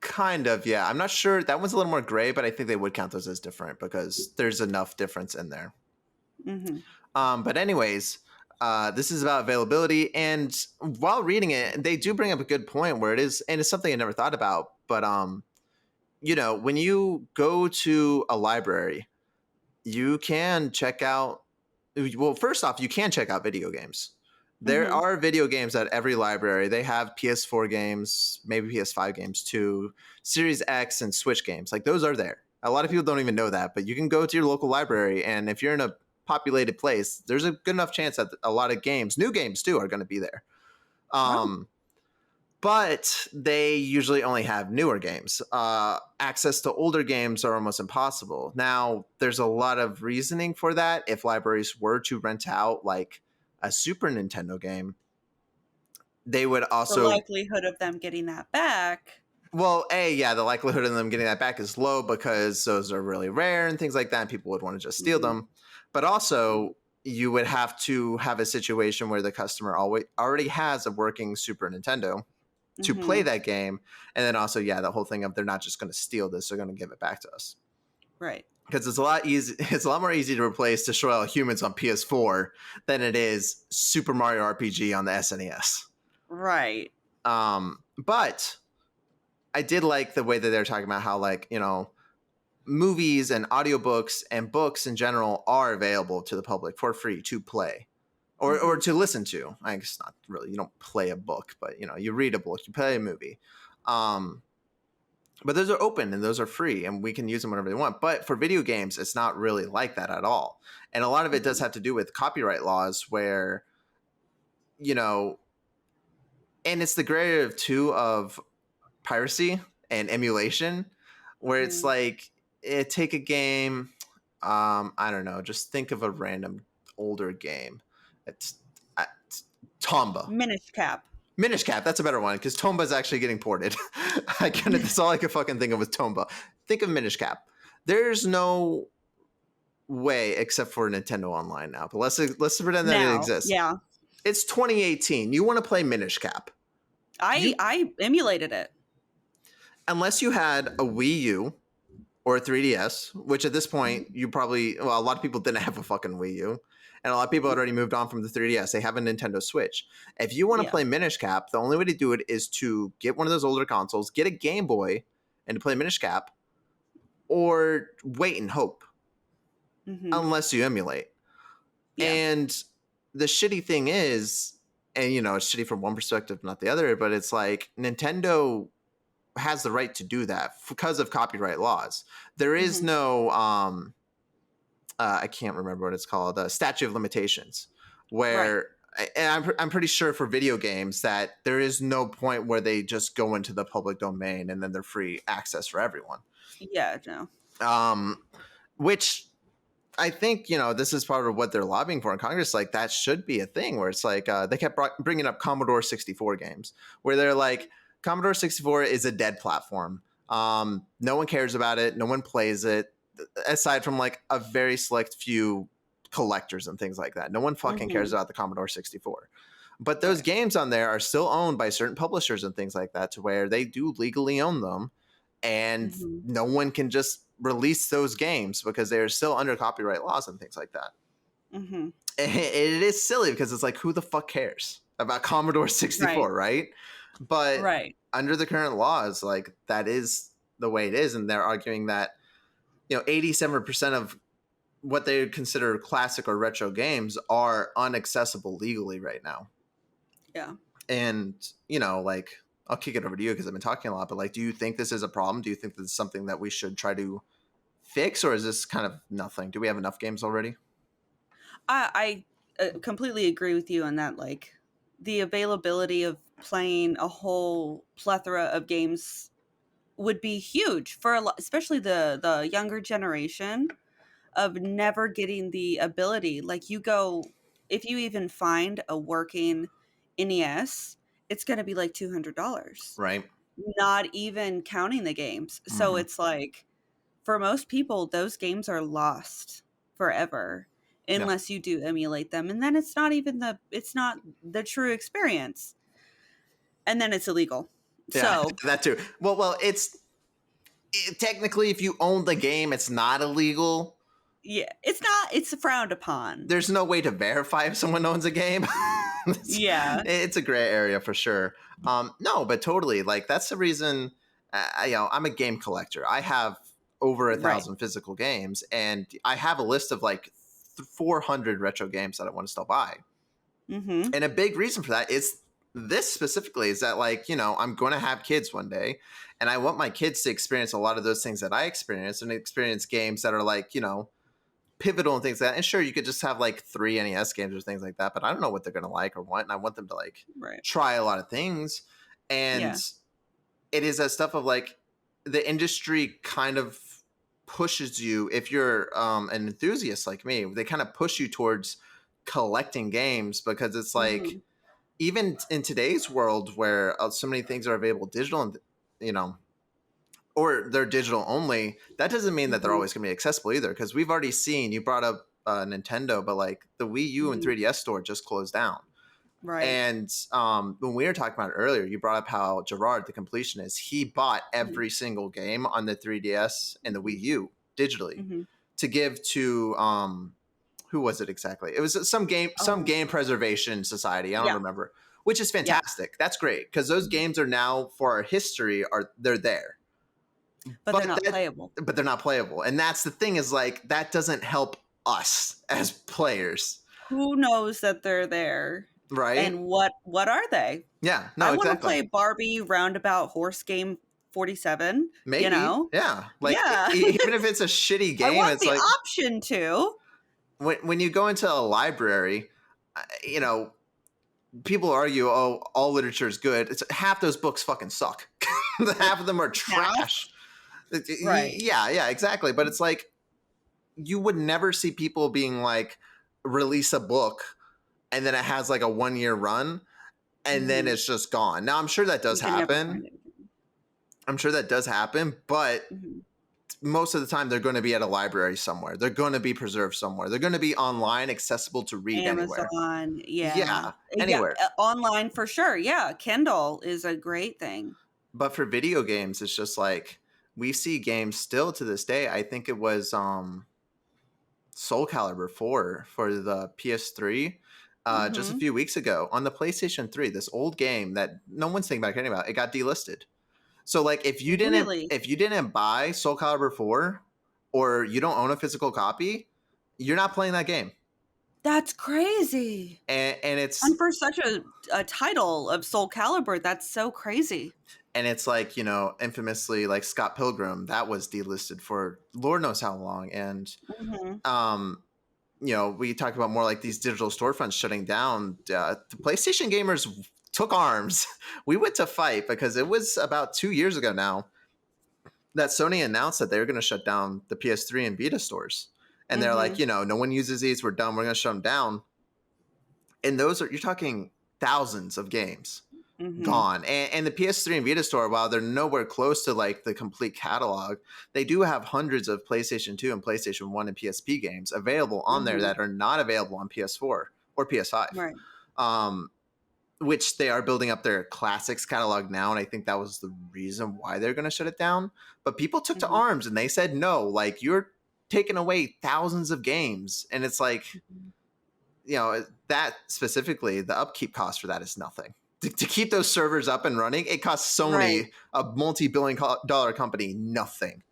Kind of, yeah. I'm not sure. That one's a little more gray, but I think they would count those as different because there's enough difference in there. But anyways, this is about availability. And while reading it, they do bring up a good point where it is, and it's something I never thought about. But, you know, when you go to a library, you can check out, well, first off, you can check out video games. There are video games at every library. They have PS4 games, maybe PS5 games too, Series X and Switch games. Like those are there. A lot of people don't even know that, but you can go to your local library, and if you're in a populated place, there's a good enough chance that a lot of games, new games too, are going to be there. But they usually only have newer games. Access to older games are almost impossible. Now, there's a lot of reasoning for that. If libraries were to rent out like a Super Nintendo game, they would also... The likelihood of them getting that back... Well, the likelihood of them getting that back is low because those are really rare and things like that, and people would want to just steal them. But also, you would have to have a situation where the customer already has a working Super Nintendo to play that game. And then also, the whole thing of they're not just going to steal this, they're going to give it back to us. Right. Because it's a lot more easy to replace Destroy All Humans on PS4 than it is Super Mario RPG on the SNES. Right. But I did like the way that they're talking about how, like, you know, movies and audiobooks and books in general are available to the public for free to play or to listen to. I guess not really. You don't play a book, but, you know, you read a book, you play a movie. But those are open and those are free and we can use them whenever they want. But for video games, it's not really like that at all. And a lot of it does have to do with copyright laws where, you know, and it's the gray area too of piracy and emulation, where it's like, take a game, I don't know, just think of a random older game. It's Tomba. Minish Cap, that's a better one because Tomba is actually getting ported. That's all I could fucking think of was Tomba. Think of Minish Cap. There's no way except for Nintendo Online now. But let's pretend that it Now, exists. yeah. It's 2018. You want to play Minish Cap. I emulated it. Unless you had a Wii U or a 3DS, which at this point you probably, well, a lot of people didn't have a fucking Wii U, and a lot of people had already moved on from the 3DS. They have a Nintendo Switch. If you want to play Minish Cap, the only way to do it is to get one of those older consoles, get a Game Boy, and to play Minish Cap, or wait and hope, unless you emulate. Yeah. And the shitty thing is, and you know, it's shitty from one perspective, not the other, but it's like Nintendo has the right to do that because of copyright laws. There is no I can't remember what it's called, statute of limitations, where and I'm pretty sure for video games that there is no point where they just go into the public domain and then they're free access for everyone. Yeah, no. Which I think, you know, this is part of what they're lobbying for in Congress. Like, that should be a thing where it's like they kept bringing up Commodore 64 games where they're like, Commodore 64 is a dead platform. No one cares about it. No one plays it, aside from like a very select few collectors and things like that. No one fucking cares about the Commodore 64. But those games on there are still owned by certain publishers and things like that, to where they do legally own them. And no one can just release those games because they're still under copyright laws and things like that. And it is silly because it's like, who the fuck cares about Commodore 64, right? But under the current laws, like, that is the way it is. And they're arguing that, you know, 87% of what they consider classic or retro games are unaccessible legally right now. Yeah. And, you know, like, I'll kick it over to you because I've been talking a lot, but like, do you think this is a problem? Do you think this is something that we should try to fix, or is this kind of nothing? Do we have enough games already? I completely agree with you on that. Like, the availability of playing a whole plethora of games would be huge for especially the younger generation, of never getting the ability. Like, you go, if you even find a working NES, it's going to be like $200. Right. Not even counting the games. So it's like, for most people, those games are lost forever unless you do emulate them. And then it's not the true experience. And then it's illegal. Yeah, so that too. Well, technically, if you own the game, it's not illegal. Yeah, it's frowned upon. There's no way to verify if someone owns a game. It's a gray area for sure. No, but totally, like, that's the reason. You know, I'm a game collector. I have over 1,000 physical games, and I have a list of like 400 retro games that I want to still buy. And a big reason for that is this specifically, is that, like, you know, I'm going to have kids one day, and I want my kids to experience a lot of those things that I experienced, and experience games that are, like, you know, pivotal and things like that. And sure, you could just have like 3 NES games or things like that, but I don't know what they're going to like or want. And I want them to like try a lot of things. And it is that stuff of like, the industry kind of pushes you, if you're an enthusiast like me, they kind of push you towards collecting games, because it's like, even in today's world where so many things are available digital, and, you know, or they're digital only, that doesn't mean that they're always going to be accessible either. Because we've already seen, you brought up Nintendo, but like the Wii U and 3DS store just closed down. And when we were talking about it earlier, you brought up how Gerard, the completionist, he bought every single game on the 3DS and the Wii U digitally to give to who was it exactly? It was some game preservation society. I don't remember, which is fantastic. That's great, because those games are now, for our history, they're there. But they're not playable. But they're not playable. And that's the thing, is like, that doesn't help us as players. Who knows that they're there? Right. And what are they? Yeah. No, I exactly. want to play Barbie Roundabout Horse Game 47. Maybe. You know? Yeah. Like, even if it's a shitty game, I want it's the like option to. When you go into a library, you know, people argue, oh, all literature is good. It's half those books fucking suck. Half of them are trash. Right. Yeah, exactly. But it's like, you would never see people being like, release a book and then it has like a 1-year run and then it's just gone. Now, I'm sure that does happen. I'm sure that does happen, but most of the time they're going to be at a library somewhere. They're going to be preserved somewhere. They're going to be online, accessible to read anywhere. Amazon, yeah. Yeah, Yeah, anywhere. Online for sure, yeah. Kindle is a great thing. But for video games, it's just like we see games still to this day. I think it was Soul Calibur 4 for the PS3 just a few weeks ago on the PlayStation 3. This old game that no one's thinking about caring about, it got delisted. So like if you didn't buy Soul Calibur 4 or you don't own a physical copy, you're not playing that game. That's crazy. And it's for such a title of Soul Calibur, that's so crazy. And it's like, infamously like Scott Pilgrim, that was delisted for Lord knows how long. And we talk about more like these digital storefronts shutting down. The PlayStation gamers took arms. We went to fight because it was about 2 years ago now that Sony announced that they were going to shut down the PS3 and Vita stores. And they're like, no one uses these. We're done. We're going to shut them down. And you're talking thousands of games gone. And the PS3 and Vita store, while they're nowhere close to like the complete catalog, they do have hundreds of PlayStation 2 and PlayStation 1 and PSP games available on there that are not available on PS4 or PS5. Right. Which they are building up their classics catalog now. And I think that was the reason why they're going to shut it down. But people took to arms and they said, no, like you're taking away thousands of games. And it's like, that specifically, the upkeep cost for that is nothing. To keep those servers up and running, it costs Sony, a multi-billion dollar company, nothing.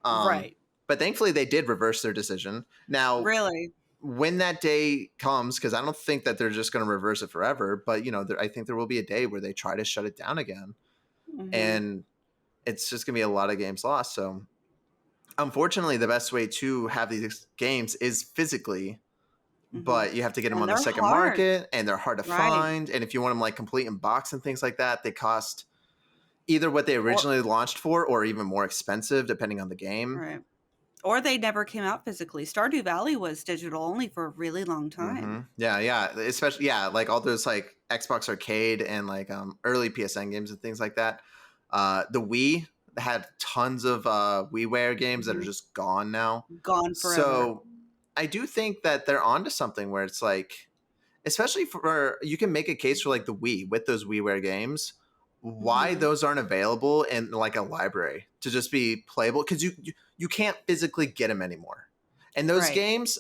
Right. But thankfully, they did reverse their decision. Now, really, when that day comes, because I don't think that they're just going to reverse it forever, but I think there will be a day where they try to shut it down again, and it's just going to be a lot of games lost. So, unfortunately, the best way to have these games is physically. But you have to get them on the second market, and they're hard to find. And if you want them like complete in box and things like that, they cost either what they originally launched for or even more expensive depending on the game. Right. Or they never came out physically. Stardew Valley was digital only for a really long time. Yeah. Especially, like all those like Xbox Arcade and like early PSN games and things like that. The Wii had tons of WiiWare games that are just gone now. Gone forever. So I do think that they're onto something where it's like, especially you can make a case for like the Wii with those WiiWare games, why those aren't available in like a library to just be playable, because you can't physically get them anymore. And those games,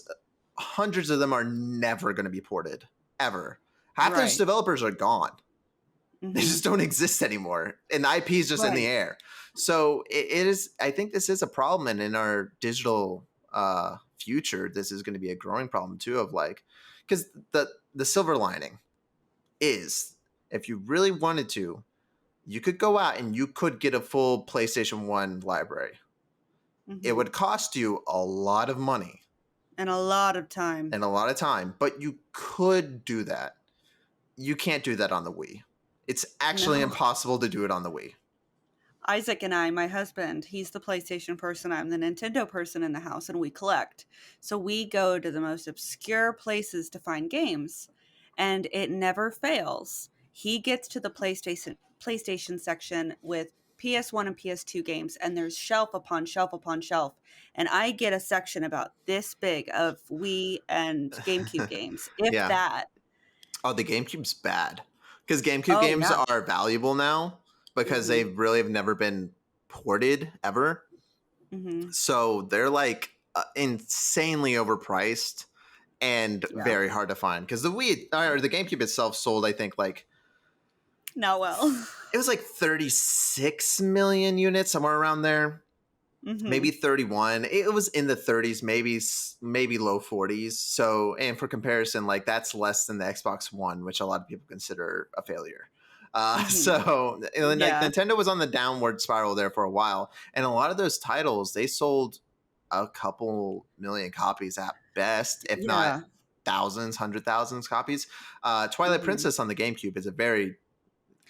hundreds of them are never going to be ported ever. Half those developers are gone. They just don't exist anymore, and the IP is just in the air. So it is. I think this is a problem, and in our digital future, this is going to be a growing problem too. Of like, because the silver lining is, if you really wanted to, you could go out and you could get a full PlayStation 1 library. It would cost you a lot of money and a lot of time, but you could do that. You can't do that on the Wii. It's actually impossible to do it on the Wii. Isaac and I, my husband, he's the PlayStation person. I'm the Nintendo person in the house, and we collect. So we go to the most obscure places to find games, and it never fails. He gets to the PlayStation section with PS1 and PS2 games, and there's shelf upon shelf upon shelf. And I get a section about this big of Wii and GameCube games, if that. Oh, the GameCube's bad. Because GameCube games are valuable now because they really have never been ported ever. So they're like insanely overpriced and very hard to find. Because the Wii or the GameCube itself sold, I think, like not well. It was like 36 million units, somewhere around there. Maybe 31. It was in the 30s, maybe low 40s. So, and for comparison, like that's less than the Xbox One, which a lot of people consider a failure. So Nintendo was on the downward spiral there for a while. And a lot of those titles, they sold a couple million copies at best, if not thousands, 100,000 copies. Twilight Princess on the GameCube is a very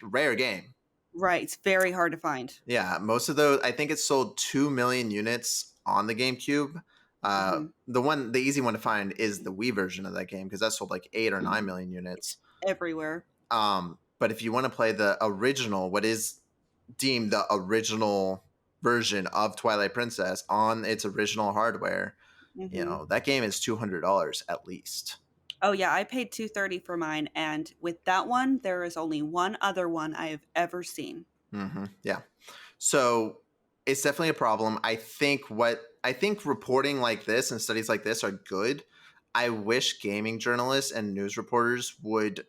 rare game. Right. It's very hard to find. Yeah. Most of those, I think it sold 2 million units on the GameCube. The easy one to find is the Wii version of that game, because that sold like 8 or 9 million units. Everywhere. But if you want to play the original, what is deemed the original version of Twilight Princess on its original hardware, Mm-hmm. that game is $200 at least. Oh yeah, I paid $230 for mine, and with that one, there is only one other one I have ever seen. Mm-hmm. Yeah. So it's definitely a problem. I think reporting like this and studies like this are good. I wish gaming journalists and news reporters would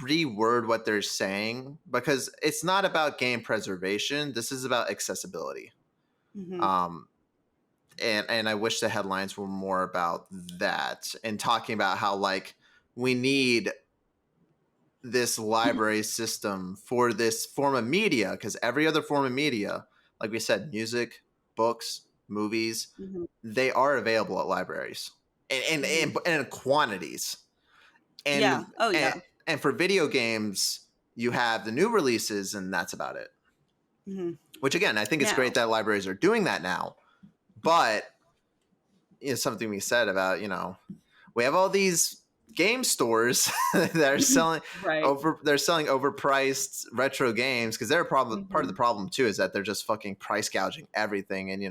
reword what they're saying, because it's not about game preservation. This is about accessibility. Mm-hmm. Um, and I wish the headlines were more about that and talking about how like we need this library system for this form of media, because every other form of media, like we said, music, books, movies, Mm-hmm. they are available at libraries and in quantities. Yeah. And, Oh and yeah. and for video games, you have the new releases, and that's about it. Mm-hmm. Which again, I think it's Now. great that libraries are doing that now. But something we said about we have all these game stores that are selling Right. they're selling overpriced retro games, because they're part of the problem too, is that they're just fucking price gouging everything. And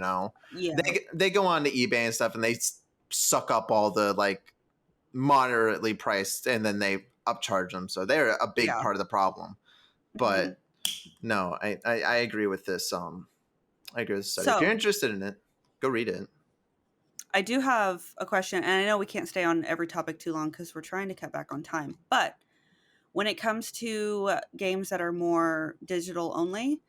Yeah. they go on to eBay and stuff, and they suck up all the like moderately priced, and then they upcharge them, so they're a big Yeah. part of the problem. But no, I agree with this. I agree with this study. If you're interested in it, go read it. I do have a question, and I know we can't stay on every topic too long because we're trying to cut back on time. But when it comes to games that are more digital only,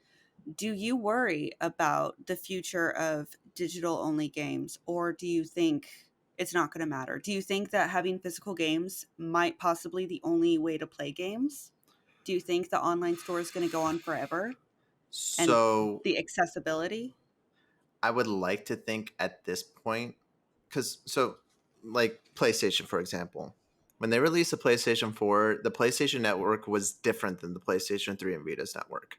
do you worry about the future of digital only games, or do you think it's not going to matter? Do you think that having physical games might possibly the only way to play games? Do you think the online store is going to go on forever? And So the accessibility? I would like to think at this point, because like PlayStation, for example, when they released the PlayStation 4, the PlayStation Network was different than the PlayStation 3 and Vita's network.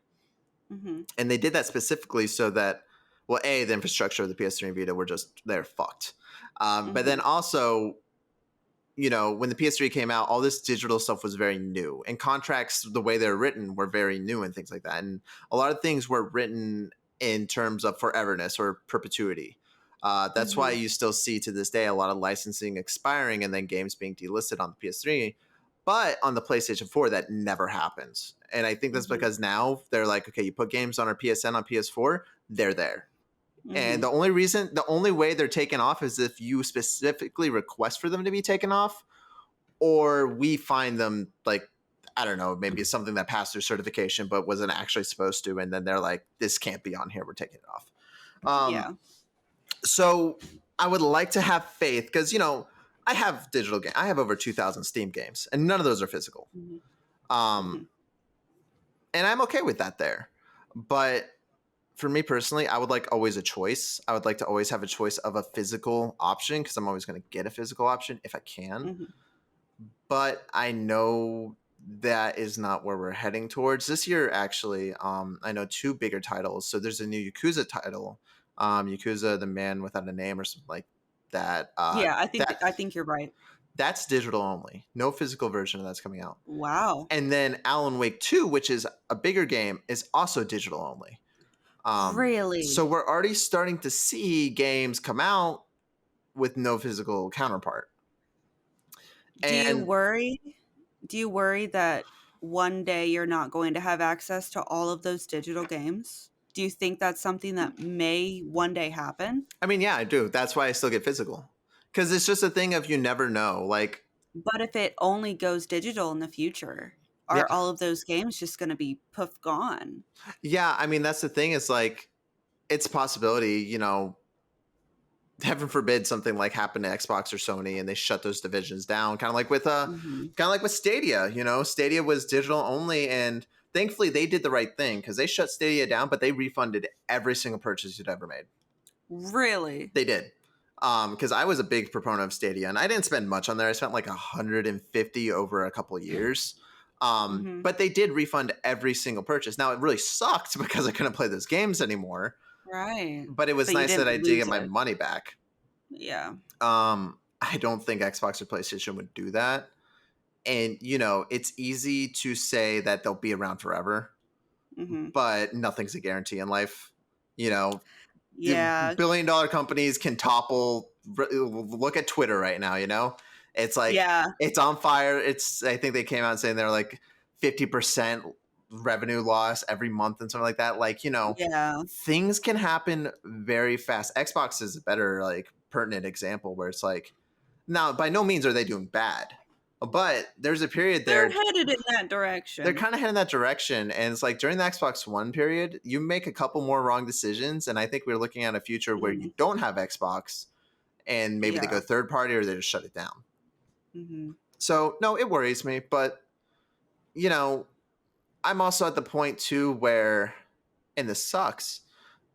Mm-hmm. And they did that specifically so that, well, A, the infrastructure of the PS3 and Vita they're fucked. But then also, when the PS3 came out, all this digital stuff was very new, and contracts, the way they're written, were very new and things like that. And a lot of things were written in terms of foreverness or perpetuity. That's why you still see to this day a lot of licensing expiring and then games being delisted on the PS3. But on the PlayStation 4, that never happens. And I think that's because now they're like, okay, you put games on our PSN on PS4, they're there. And the only way they're taken off is if you specifically request for them to be taken off, or we find them, like, I don't know, maybe it's something that passed their certification but wasn't actually supposed to, and then they're like, this can't be on here, we're taking it off. So I would like to have faith, because I have digital games. I have over 2,000 Steam games, and none of those are physical. And I'm okay with that there. But for me personally, I would like always a choice. I would like to always have a choice of a physical option, because I'm always going to get a physical option if I can. But I know that is not where we're heading towards. This year, actually, I know two bigger titles. So there's a new Yakuza title, Yakuza The Man Without a Name, or something like that. I think you're right. That's digital only. No physical version of that's coming out. Wow. And then Alan Wake 2, which is a bigger game, is also digital only. Really? So we're already starting to see games come out with no physical counterpart. Do you worry that one day you're not going to have access to all of those digital games? Do you think that's something that may one day happen? I mean, yeah, I do. That's why I still get physical. Because it's just a thing of you never know. Like, but if it only goes digital in the future, are all of those games just going to be poof gone? Yeah, I mean, that's the thing. It's like, it's a possibility, heaven forbid something like happened to Xbox or Sony and they shut those divisions down, kind of like with Stadia. Stadia was digital only, and thankfully they did the right thing, because they shut Stadia down, but they refunded every single purchase you'd ever made. Really? They did. Because I was a big proponent of Stadia, and I didn't spend much on there. I spent like 150 over a couple of years. But they did refund every single purchase. Now, it really sucked because I couldn't play those games anymore. Right. But it was nice that I did get my money back. Yeah. I don't think Xbox or PlayStation would do that. And, it's easy to say that they'll be around forever, but nothing's a guarantee in life. You know, Yeah. billion-dollar companies can topple. Look at Twitter right now. It's like it's on fire. I think they came out saying they're like 50% revenue loss every month and something like that. Like, things can happen very fast. Xbox is a better like pertinent example where it's like, now by no means are they doing bad, but there's a period there. They're headed in that direction. They're kind of headed in that direction. And it's like during the Xbox One period, you make a couple more wrong decisions. And I think we're looking at a future where you don't have Xbox and maybe they go third party or they just shut it down. Mm-hmm. So, no, it worries me. But, I'm also at the point too where, and this sucks,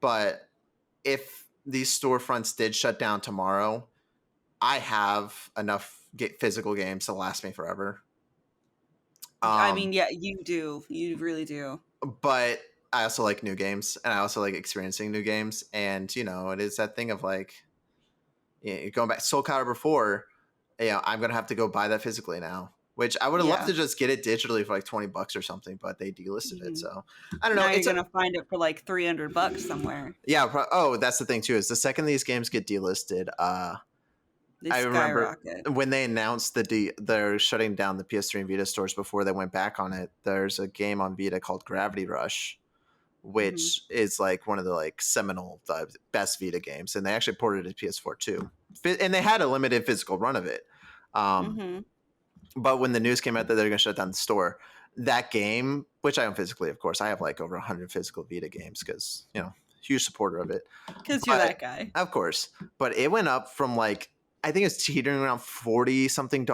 but if these storefronts did shut down tomorrow, I have enough physical games to last me forever. I mean, yeah, you do. You really do. But I also like new games, and I also like experiencing new games. And, it is that thing of like, going back Soul Calibur 4, I'm going to have to go buy that physically now, which I would have loved to just get it digitally for like $20 or something, but they delisted it. So I don't know. Now you're going to find it for like $300 somewhere. Yeah. Oh, that's the thing too, is the second these games get delisted, I remember when they announced they're shutting down the PS3 and Vita stores before they went back on it. There's a game on Vita called Gravity Rush, which is like one of the like seminal best Vita games, and they actually ported it to PS4 too, and they had a limited physical run of it. But when the news came out that they're going to shut down the store, that game, which I own physically, of course, I have like over 100 physical Vita games because huge supporter of it. Because you're that guy, of course. But it went up from like, I think it's teetering around $40-something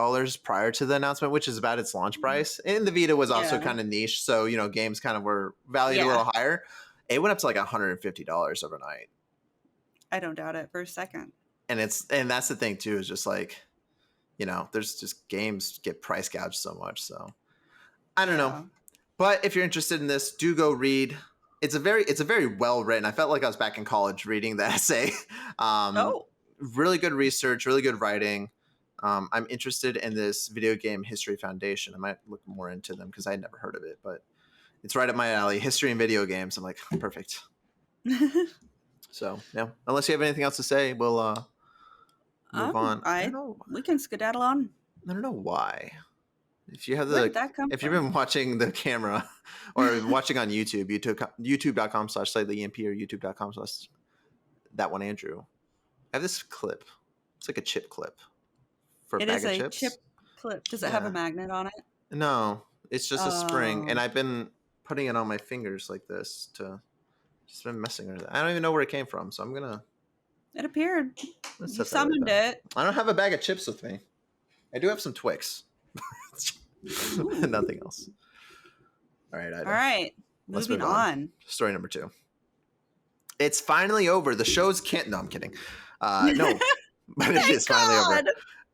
prior to the announcement, which is about its launch price. And the Vita was also kind of niche, so games kind of were valued a little higher. It went up to like $150 overnight. I don't doubt it for a second. And that's the thing too, is just like, there's just games get price gouged so much. So I don't know. But if you're interested in this, do go read. It's a very well written. I felt like I was back in college reading the essay. Really good research, really good writing. I'm interested in this Video Game History Foundation. I might look more into them because I had never heard of it, but it's right up my alley. History and video games. I'm like, perfect. So, yeah. Unless you have anything else to say, we'll move on. We can skedaddle on. I don't know why. If you have if you've been watching the camera or watching on YouTube, youtube.com/slightlyemp or youtube.com/that one Andrew. I have this clip. It's like a chip clip for a bag of chips. It is a chip clip. Does it have a magnet on it? No, it's just a spring, and I've been putting it on my fingers like this to just been messing with it. I don't even know where it came from, so I'm gonna. It appeared. You summoned it. I don't have a bag of chips with me. I do have some Twix. Nothing else. All right, Ida. All right. Moving on. Story number 2. It's finally over. The show's can't. No, I'm kidding. No, but it is finally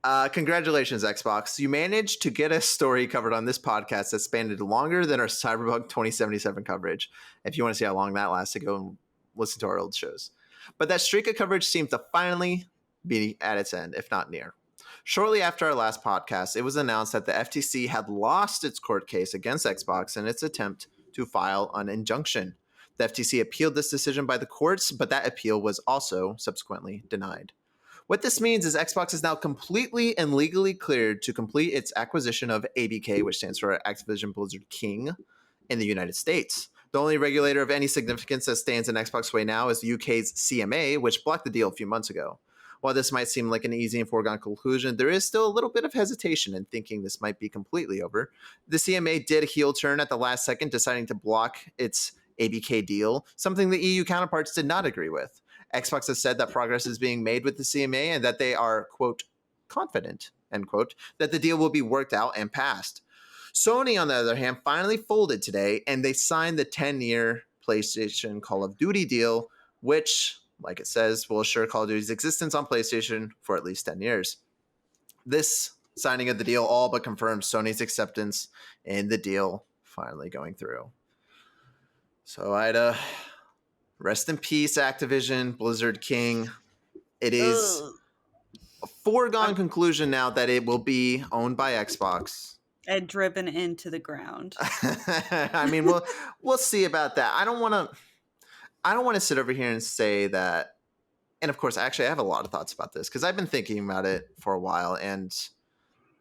over. Congratulations, Xbox. You managed to get a story covered on this podcast that spanned longer than our Cyberpunk 2077 coverage. If you want to see how long that lasted, go and listen to our old shows. But that streak of coverage seemed to finally be at its end, if not near. Shortly after our last podcast, it was announced that the FTC had lost its court case against Xbox in its attempt to file an injunction. The FTC appealed this decision by the courts, but that appeal was also subsequently denied. What this means is Xbox is now completely and legally cleared to complete its acquisition of ABK, which stands for Activision Blizzard King, in the United States. The only regulator of any significance that stands in Xbox way now is the UK's CMA, which blocked the deal a few months ago. While this might seem like an easy and foregone conclusion, there is still a little bit of hesitation in thinking this might be completely over. The CMA did a heel turn at the last second, deciding to block its ABK deal, something the EU counterparts did not agree with. Xbox has said that progress is being made with the CMA and that they are, quote, confident, end quote, that the deal will be worked out and passed. Sony, on the other hand, finally folded today, and they signed the 10-year PlayStation Call of Duty deal, which, like it says, will assure Call of Duty's existence on PlayStation for at least 10 years. This signing of the deal all but confirms Sony's acceptance in the deal finally going through. So Ida, rest in peace, Activision, Blizzard King. It is a foregone conclusion now that it will be owned by Xbox. And driven into the ground. I mean, we'll see about that. I don't want to... I don't want to sit over here and say that. And of course, actually, I have a lot of thoughts about this because I've been thinking about it for a while, and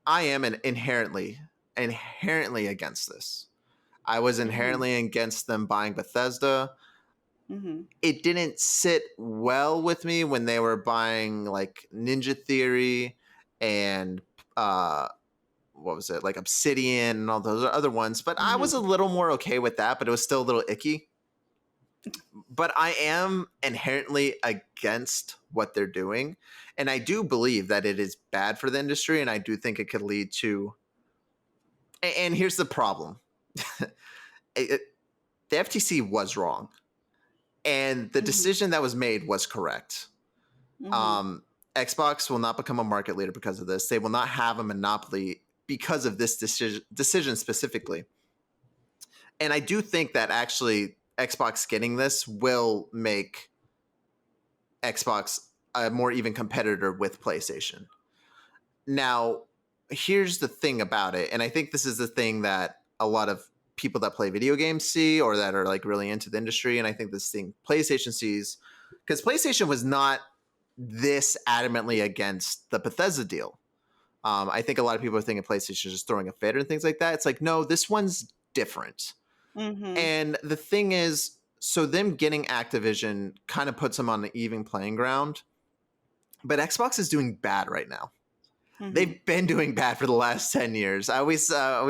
I am inherently against this. I was inherently against them buying Bethesda. It didn't sit well with me when they were buying like Ninja Theory and what was it, like Obsidian and all those other ones. But I was a little more okay with that, but it was still a little icky. But I am inherently against what they're doing. And I do believe that it is bad for the industry. And I do think it could lead to. And here's the problem the FTC was wrong. And the decision that was made was correct. Xbox will not become a market leader because of this. They will not have a monopoly because of this decision specifically. And I do think that actually Xbox getting this will make Xbox a more even competitor with PlayStation. Now, here's the thing about it, and I think this is the thing that a lot of people that play video games see, or that are like really into the industry, and I think this thing PlayStation sees, because PlayStation was not this adamantly against the Bethesda deal. I think a lot of people are thinking PlayStation is just throwing a fit and things like that. It's like, no, this one's different. And the thing is, so them getting Activision kind of puts them on the even playing ground. But Xbox is doing bad right now. They've been doing bad for the last 10 years. I always tell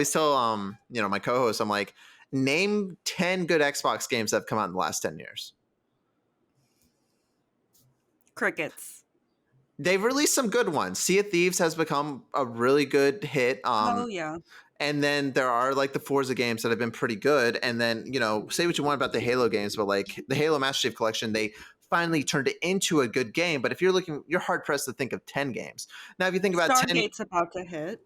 my co-host, I'm like, name 10 good Xbox games that have come out in the last 10 years. Crickets. They've released some good ones. Sea of Thieves has become a really good hit. And then there are like the Forza games that have been pretty good. And then, say what you want about the Halo games, but like the Halo Master Chief Collection, they finally turned it into a good game. But if you're looking, you're hard pressed to think of 10 games. Now, if you think about Stargate's about to hit.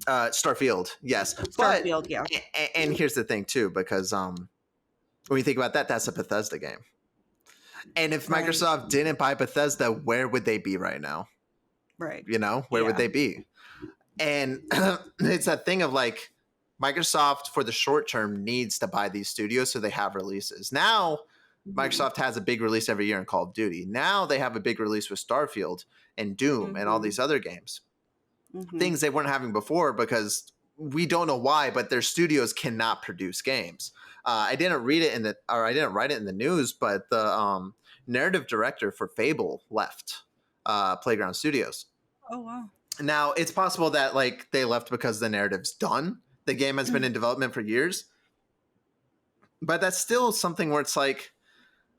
Starfield, yes. Starfield, yeah. And here's the thing too, because when you think about that, that's a Bethesda game. And if Microsoft didn't buy Bethesda, where would they be right now? Right. Where would they be? And it's that thing of like, Microsoft for the short term needs to buy these studios so they have releases. Now, Microsoft has a big release every year in Call of Duty. Now they have a big release with Starfield and Doom and all these other games. Things they weren't having before because we don't know why, but their studios cannot produce games. I didn't write it in the news, but the narrative director for Fable left Playground Studios. Oh, wow. Now, it's possible that like they left because the narrative's done. The game has been in development for years. But that's still something where it's like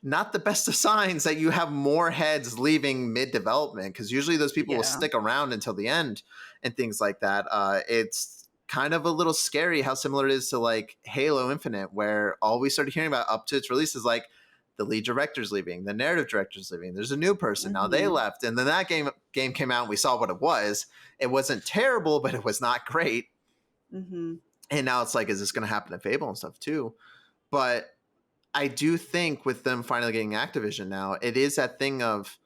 not the best of signs that you have more heads leaving mid-development, because usually those people will stick around until the end and things like that. It's kind of a little scary how similar it is to like Halo Infinite, where all we started hearing about up to its release is like the lead director's leaving, the narrative director's leaving, there's a new person, now they left, and then that game came out and we saw what it was. It wasn't terrible, but it was not great. And now it's like, is this going to happen to Fable and stuff too? But I do think with them finally getting Activision now, it is that thing of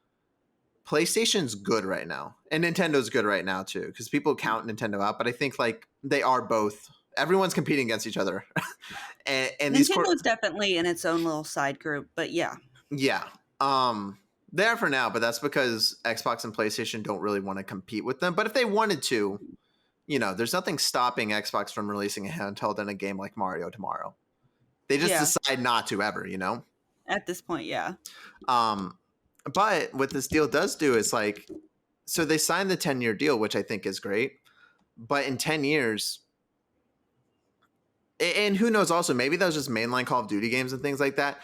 PlayStation's good right now, and Nintendo's good right now too, because people count Nintendo out, but I think like they are both. Everyone's competing against each other. and Nintendo's definitely in its own little side group, but yeah. Yeah. They are for now, but that's because Xbox and PlayStation don't really want to compete with them. But if they wanted to, there's nothing stopping Xbox from releasing a handheld and a game like Mario tomorrow. They just decide not to ever, At this point, yeah. But what this deal does do is like, so they signed the 10-year deal, which I think is great. But in 10 years, and who knows also, maybe that was just mainline Call of Duty games and things like that.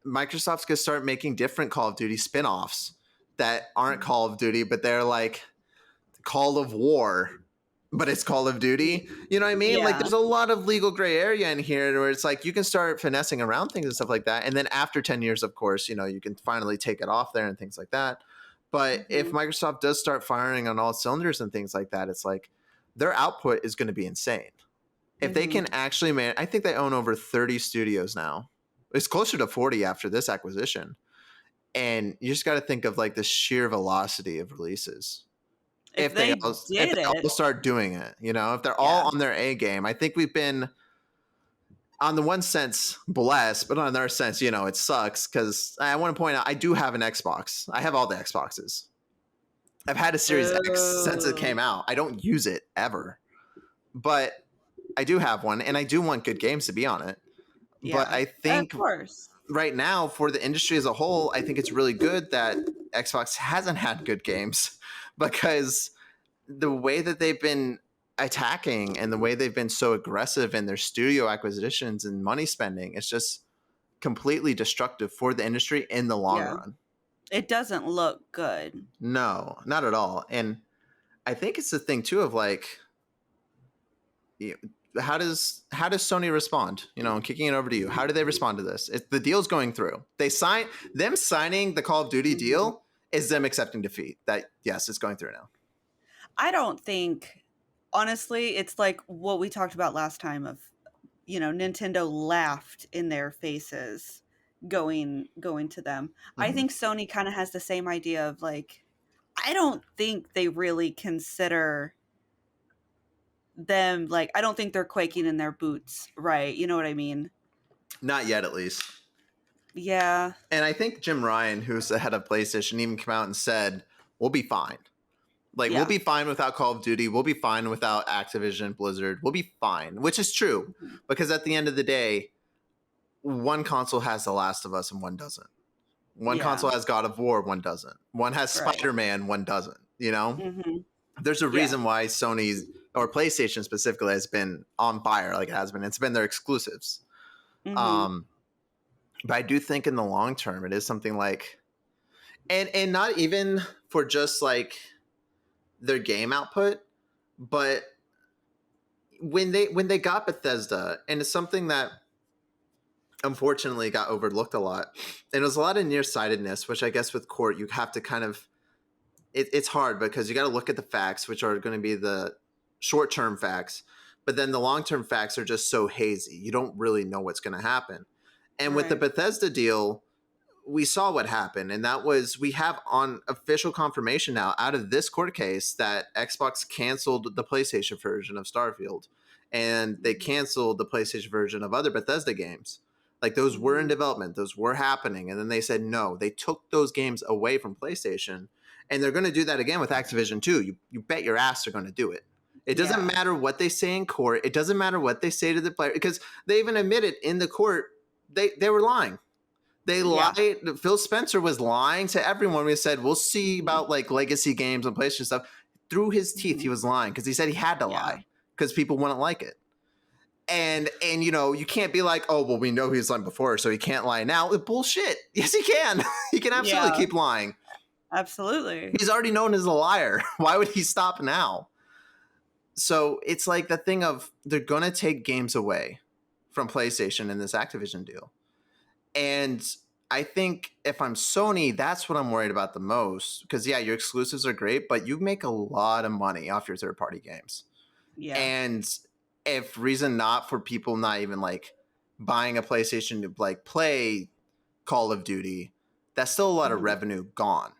Microsoft's going to start making different Call of Duty spin-offs that aren't Call of Duty, but they're like Call of War, but it's Call of Duty. You know what I mean? Like there's a lot of legal gray area in here where it's like you can start finessing around things and stuff like that. And then after 10 years, of course, you can finally take it off there and things like that. But if Microsoft does start firing on all cylinders and things like that, it's like their output is going to be insane. If they can actually I think they own over 30 studios now. It's closer to 40 after this acquisition. And you just got to think of like the sheer velocity of releases. If they all start doing it, if they're all on their A game. I think we've been on the one sense, blessed, but on the other sense, you know, it sucks because I want to point out I do have an Xbox. I have all the Xboxes. I've had a Series X since it came out. I don't use it ever, but I do have one, and I do want good games to be on it. Yeah, but I of think course. right now, for the industry as a whole, I think it's really good that Xbox hasn't had good games because the way that they've been attacking and the way they've been so aggressive in their studio acquisitions and money spending is just completely destructive for the industry in the long run. It doesn't look good. No, not at all. And I think it's the thing too of like, how does Sony respond? You know, I'm kicking it over to you. How do they respond to this? The deal's going through. Them signing the Call of Duty deal is them accepting defeat. That yes, it's going through now. I don't think, honestly, it's like what we talked about last time of, you know, Nintendo laughed in their faces going to them. Mm-hmm. I think Sony kind of has the same idea of like, I don't think they really consider them, like, I don't think they're quaking in their boots, right? You know what I mean? Not yet, at least. Yeah. And I think Jim Ryan, who's the head of PlayStation, even came out and said, we'll be fine. Like, we'll be fine without Call of Duty. We'll be fine without Activision, Blizzard. We'll be fine, which is true. Mm-hmm. Because at the end of the day, one console has The Last of Us and one doesn't. One console has God of War, one doesn't. One has Spider-Man, one doesn't. You know? Mm-hmm. There's a reason why Sony's, or PlayStation specifically, has been on fire like it has been. It's been their exclusives. Mm-hmm. But I do think in the long term, it is something like, and not even for just like their game output, but when they got Bethesda, and it's something that unfortunately got overlooked a lot, and it was a lot of nearsightedness, which I guess with court you have to kind of, it's hard because you got to look at the facts, which are going to be the short-term facts, but then the long-term facts are just so hazy. You don't really know what's going to happen. And with the Bethesda deal, we saw what happened. And that was, we have on official confirmation now out of this court case that Xbox canceled the PlayStation version of Starfield. And they canceled the PlayStation version of other Bethesda games. Like those were in development. Those were happening. And then they said, no, they took those games away from PlayStation. And they're going to do that again with Activision too. You bet your ass they're going to do it. It doesn't matter what they say in court. It doesn't matter what they say to the player, because they even admitted in the court, they were lying. They lied. Phil Spencer was lying to everyone. We said, we'll see about like legacy games and PlayStation stuff. Through his teeth, he was lying because he said he had to lie because people wouldn't like it. And you know, you can't be like, oh, well, we know he was lying before, so he can't lie now. Bullshit. Yes, he can. He can absolutely keep lying. Absolutely. He's already known as a liar. Why would he stop now? So it's like the thing of they're going to take games away from PlayStation in this Activision deal. And I think if I'm Sony, that's what I'm worried about the most. Because, your exclusives are great, but you make a lot of money off your third-party games. Yeah. And if reason not for people not even, like, buying a PlayStation to, like, play Call of Duty, that's still a lot of revenue gone.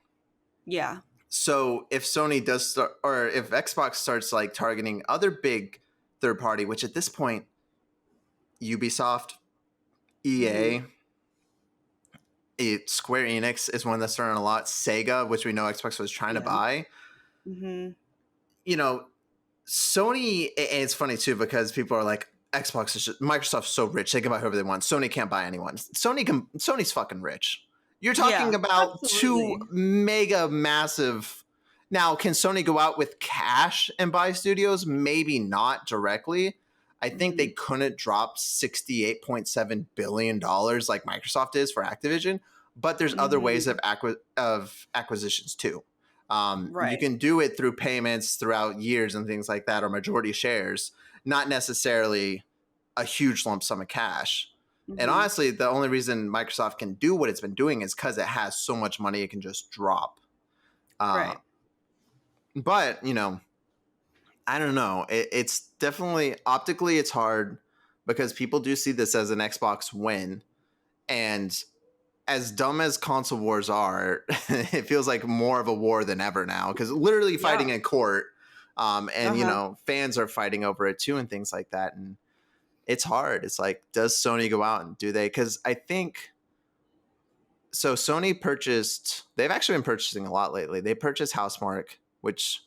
Yeah. So if Sony does start, or if Xbox starts, like, targeting other big third-party, which at this point, Ubisoft, EA... Square Enix is one that's starting a lot. Sega, which we know Xbox was trying to buy. Mm-hmm. You know, Sony, and it's funny too because people are like, Xbox is just, Microsoft's so rich, they can buy whoever they want. Sony can't buy anyone. Sony's fucking rich. You're talking about absolutely. 2 mega massive. Now, can Sony go out with cash and buy studios? Maybe not directly. I think they couldn't drop $68.7 billion like Microsoft is for Activision, but there's other ways of acquisitions too. You can do it through payments throughout years and things like that, or majority shares, not necessarily a huge lump sum of cash. And honestly, the only reason Microsoft can do what it's been doing is because it has so much money it can just drop. But, you know, I don't know. It's definitely, optically, it's hard because people do see this as an Xbox win. And as dumb as console wars are, it feels like more of a war than ever now because literally fighting in court. And, you know, fans are fighting over it too and things like that. And it's hard. It's like, does Sony go out and do they? Because I think so. Sony purchased. They've actually been purchasing a lot lately. They purchased Housemarque, which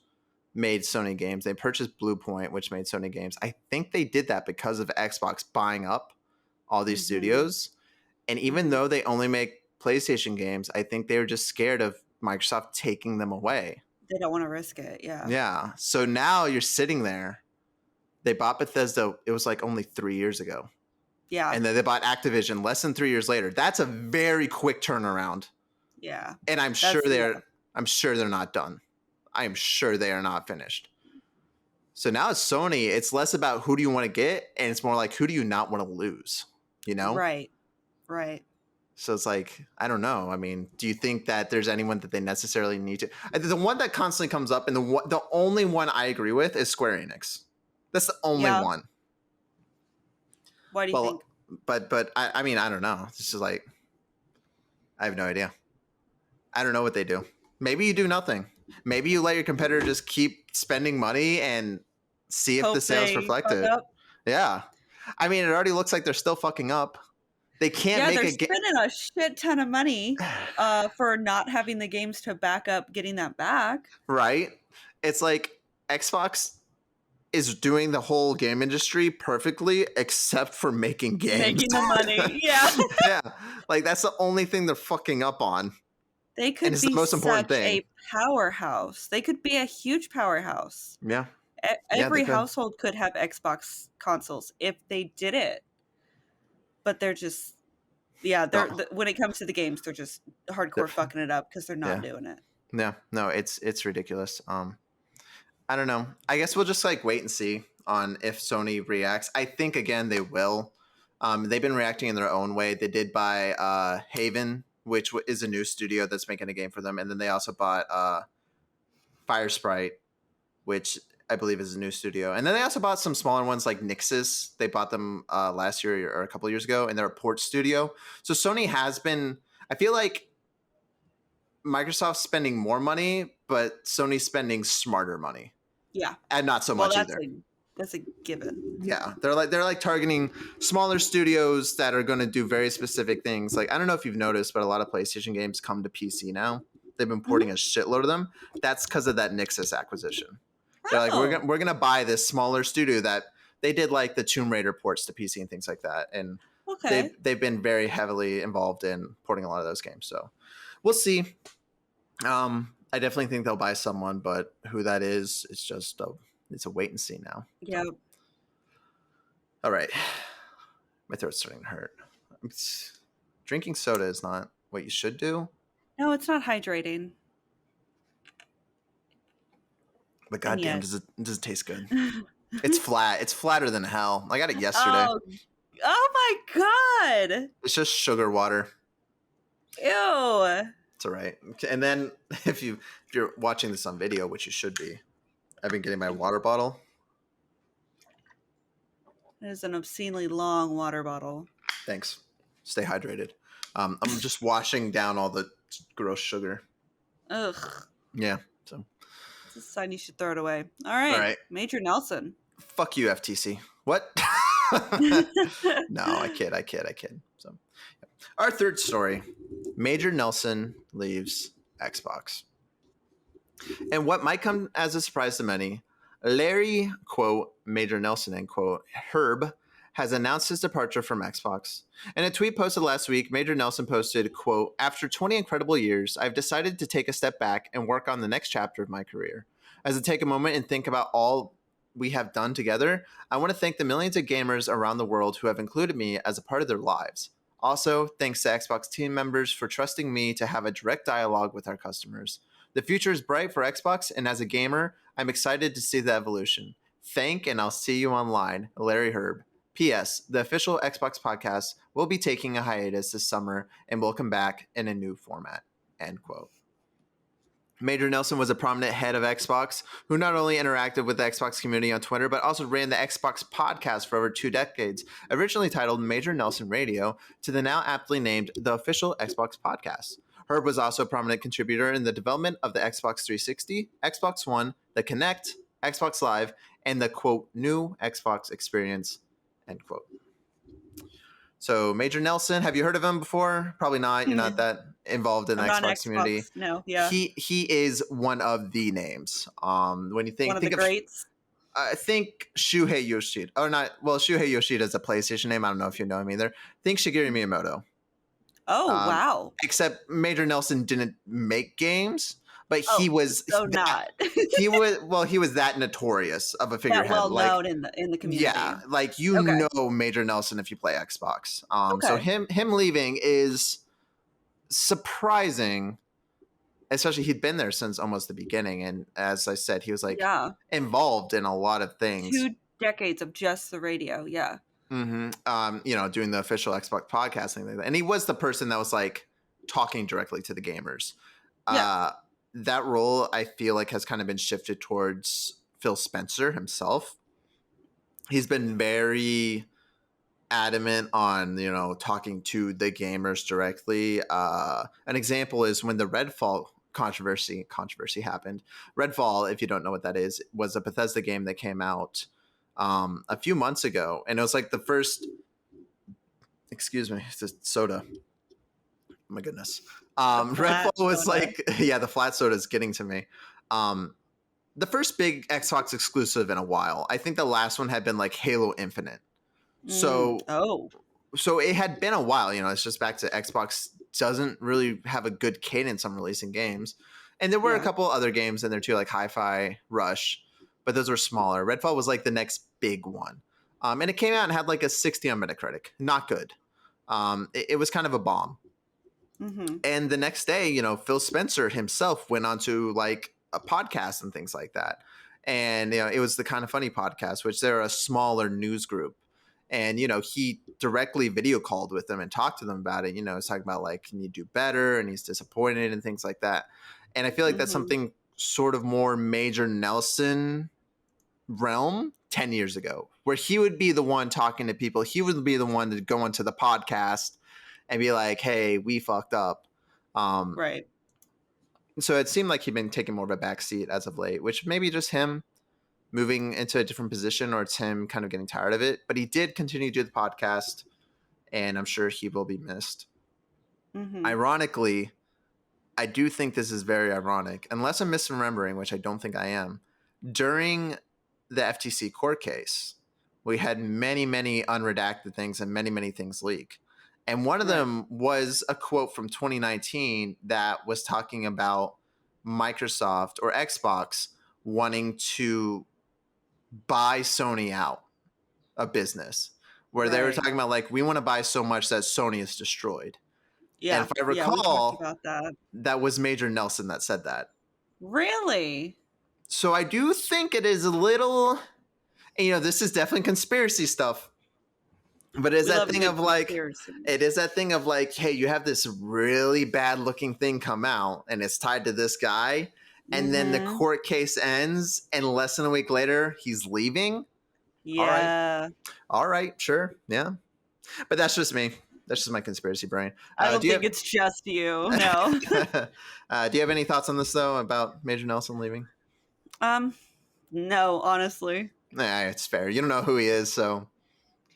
made Sony games. They purchased Bluepoint, which made Sony games. I think they did that because of Xbox buying up all these studios. And even though they only make PlayStation games, I think they were just scared of Microsoft taking them away. They don't want to risk it. Yeah. Yeah. So now you're sitting there. They bought Bethesda. It was like only 3 years ago. Yeah. And then they bought Activision less than 3 years later. That's a very quick turnaround. Yeah. And I'm sure they're not done. I am sure they are not finished. So now it's Sony. It's less about who do you want to get, and it's more like who do you not want to lose, you know? Right. So it's like, I don't know. I mean, do you think that there's anyone that they necessarily need to? The one that constantly comes up, and the only one I agree with is Square Enix. That's the only one. Why do you think? But I mean, I don't know. It's just like, I have no idea. I don't know what they do. Maybe you do nothing. Maybe you let your competitor just keep spending money and see if the sales reflect it. Yeah. I mean, it already looks like they're still fucking up. They can't make they're spending a shit ton of money for not having the games to back up getting that back. Right? It's like Xbox is doing the whole game industry perfectly except for making games. Making the money. Yeah. Yeah. Like that's the only thing they're fucking up on. They could be the most important thing. A powerhouse. They could be a huge powerhouse. Yeah. Every household could have Xbox consoles if they did it. But they're just, when it comes to the games, they're just hardcore fucking it up because they're not doing it. Yeah, no, it's ridiculous. I don't know. I guess we'll just like wait and see on if Sony reacts. I think again they will. They've been reacting in their own way. They did buy Haven, which is a new studio that's making a game for them, and then they also bought Firesprite, which I believe is a new studio. And then they also bought some smaller ones like Nixxes. They bought them last year or a couple of years ago, and they're a port studio. So Sony has been, I feel like Microsoft's spending more money, but Sony's spending smarter money. Yeah. And not so much either. That's a given. Yeah. They're like targeting smaller studios that are going to do very specific things. Like, I don't know if you've noticed, but a lot of PlayStation games come to PC now. They've been porting a shitload of them. That's because of that Nixxes acquisition. They're like, we're gonna buy this smaller studio that they did like the Tomb Raider ports to PC and things like that, and they've been very heavily involved in porting a lot of those games. So we'll see. I definitely think they'll buy someone, but who that is, it's just it's a wait and see now. Yeah. All right, my throat's starting to hurt. Drinking soda is not what you should do. No, it's not hydrating. But goddamn, does it taste good? It's flat. It's flatter than hell. I got it yesterday. Oh my god! It's just sugar water. Ew. It's all right. And then if you're watching this on video, which you should be, I've been getting my water bottle. It is an obscenely long water bottle. Thanks. Stay hydrated. I'm just washing down all the gross sugar. Ugh. Yeah. So. It's a sign you should throw it away. All right. Major Nelson. Fuck you, FTC. What? No, I kid. So, yeah. Our third story, Major Nelson leaves Xbox. And what might come as a surprise to many, Larry, quote, Major Nelson, end quote, Herb, has announced his departure from Xbox. In a tweet posted last week, Major Nelson posted, quote, after 20 incredible years, I've decided to take a step back and work on the next chapter of my career. As I take a moment and think about all we have done together, I want to thank the millions of gamers around the world who have included me as a part of their lives. Also, thanks to Xbox team members for trusting me to have a direct dialogue with our customers. The future is bright for Xbox, and as a gamer, I'm excited to see the evolution. Thank, and I'll see you online, Larry Herb. P.S. The official Xbox podcast will be taking a hiatus this summer and will come back in a new format. End quote. Major Nelson was a prominent head of Xbox who not only interacted with the Xbox community on Twitter, but also ran the Xbox podcast for over 2 decades, originally titled Major Nelson Radio, to the now aptly named The Official Xbox Podcast. Herb was also a prominent contributor in the development of the Xbox 360, Xbox One, the Kinect, Xbox Live, and the, quote, new Xbox experience, End quote. So Major Nelson, have you heard of him before? Probably not. You're not that involved in the Xbox community. No, yeah. He is one of the names. When you One of the greats. I think Shuhei Yoshida, or not. Well, Shuhei Yoshida is a PlayStation name. I don't know if you know him either. Think Shigeru Miyamoto. Oh, wow. Except Major Nelson didn't make games, but he was not. he was that notorious of a figurehead. That well known in the community. Yeah, like know Major Nelson if you play Xbox. So him leaving is surprising. Especially he'd been there since almost the beginning, and as I said, he was like involved in a lot of things. 2 decades of just the radio, yeah. Mm-hmm. Doing the official Xbox podcast and things like that. And he was the person that was like talking directly to the gamers. Yeah. That role I feel like has kind of been shifted towards Phil Spencer himself. He's been very adamant on, talking to the gamers directly. An example is when the Redfall controversy happened. Redfall, if you don't know what that is, was a Bethesda game that came out a few months ago, and it was like the first. Excuse me, it's a soda. Oh my goodness. Redfall was like, the flat soda is getting to me. The first big Xbox exclusive in a while. I think the last one had been like Halo Infinite. So it had been a while. It's just back to Xbox doesn't really have a good cadence on releasing games. And there were a couple other games in there too, like Hi-Fi Rush, but those were smaller. Redfall was like the next big one. And it came out and had like a 60 on Metacritic. Not good. It was kind of a bomb. Mm-hmm. And the next day, Phil Spencer himself went on to like a podcast and things like that. And, it was the Kind of Funny podcast, which they're a smaller news group. And, he directly video called with them and talked to them about it. He's talking about like, can you do better? And he's disappointed and things like that. And I feel like that's something sort of more Major Nelson realm 10 years ago, where he would be the one talking to people. He would be the one to go into the podcast and be like, hey, we fucked up. Right. So it seemed like he'd been taking more of a backseat as of late, which maybe just him moving into a different position, or it's him kind of getting tired of it. But he did continue to do the podcast, and I'm sure he will be missed. Mm-hmm. Ironically, I do think this is very ironic, unless I'm misremembering, which I don't think I am. During the FTC court case, we had many, many unredacted things and many, many things leak. And one of them was a quote from 2019 that was talking about Microsoft or Xbox wanting to buy Sony out of business, where they were talking about like, we want to buy so much that Sony is destroyed. Yeah. And if I recall, that was Major Nelson that said that. Really? So I do think it is a little, this is definitely conspiracy stuff, but it is that thing of like, hey, you have this really bad looking thing come out and it's tied to this guy. And then the court case ends, and less than a week later, he's leaving. Yeah. All right, sure, yeah. But that's just me. That's just my conspiracy brain. I don't think it's just you. No. Do you have any thoughts on this though about Major Nelson leaving? No, honestly. Yeah, it's fair. You don't know who he is, so.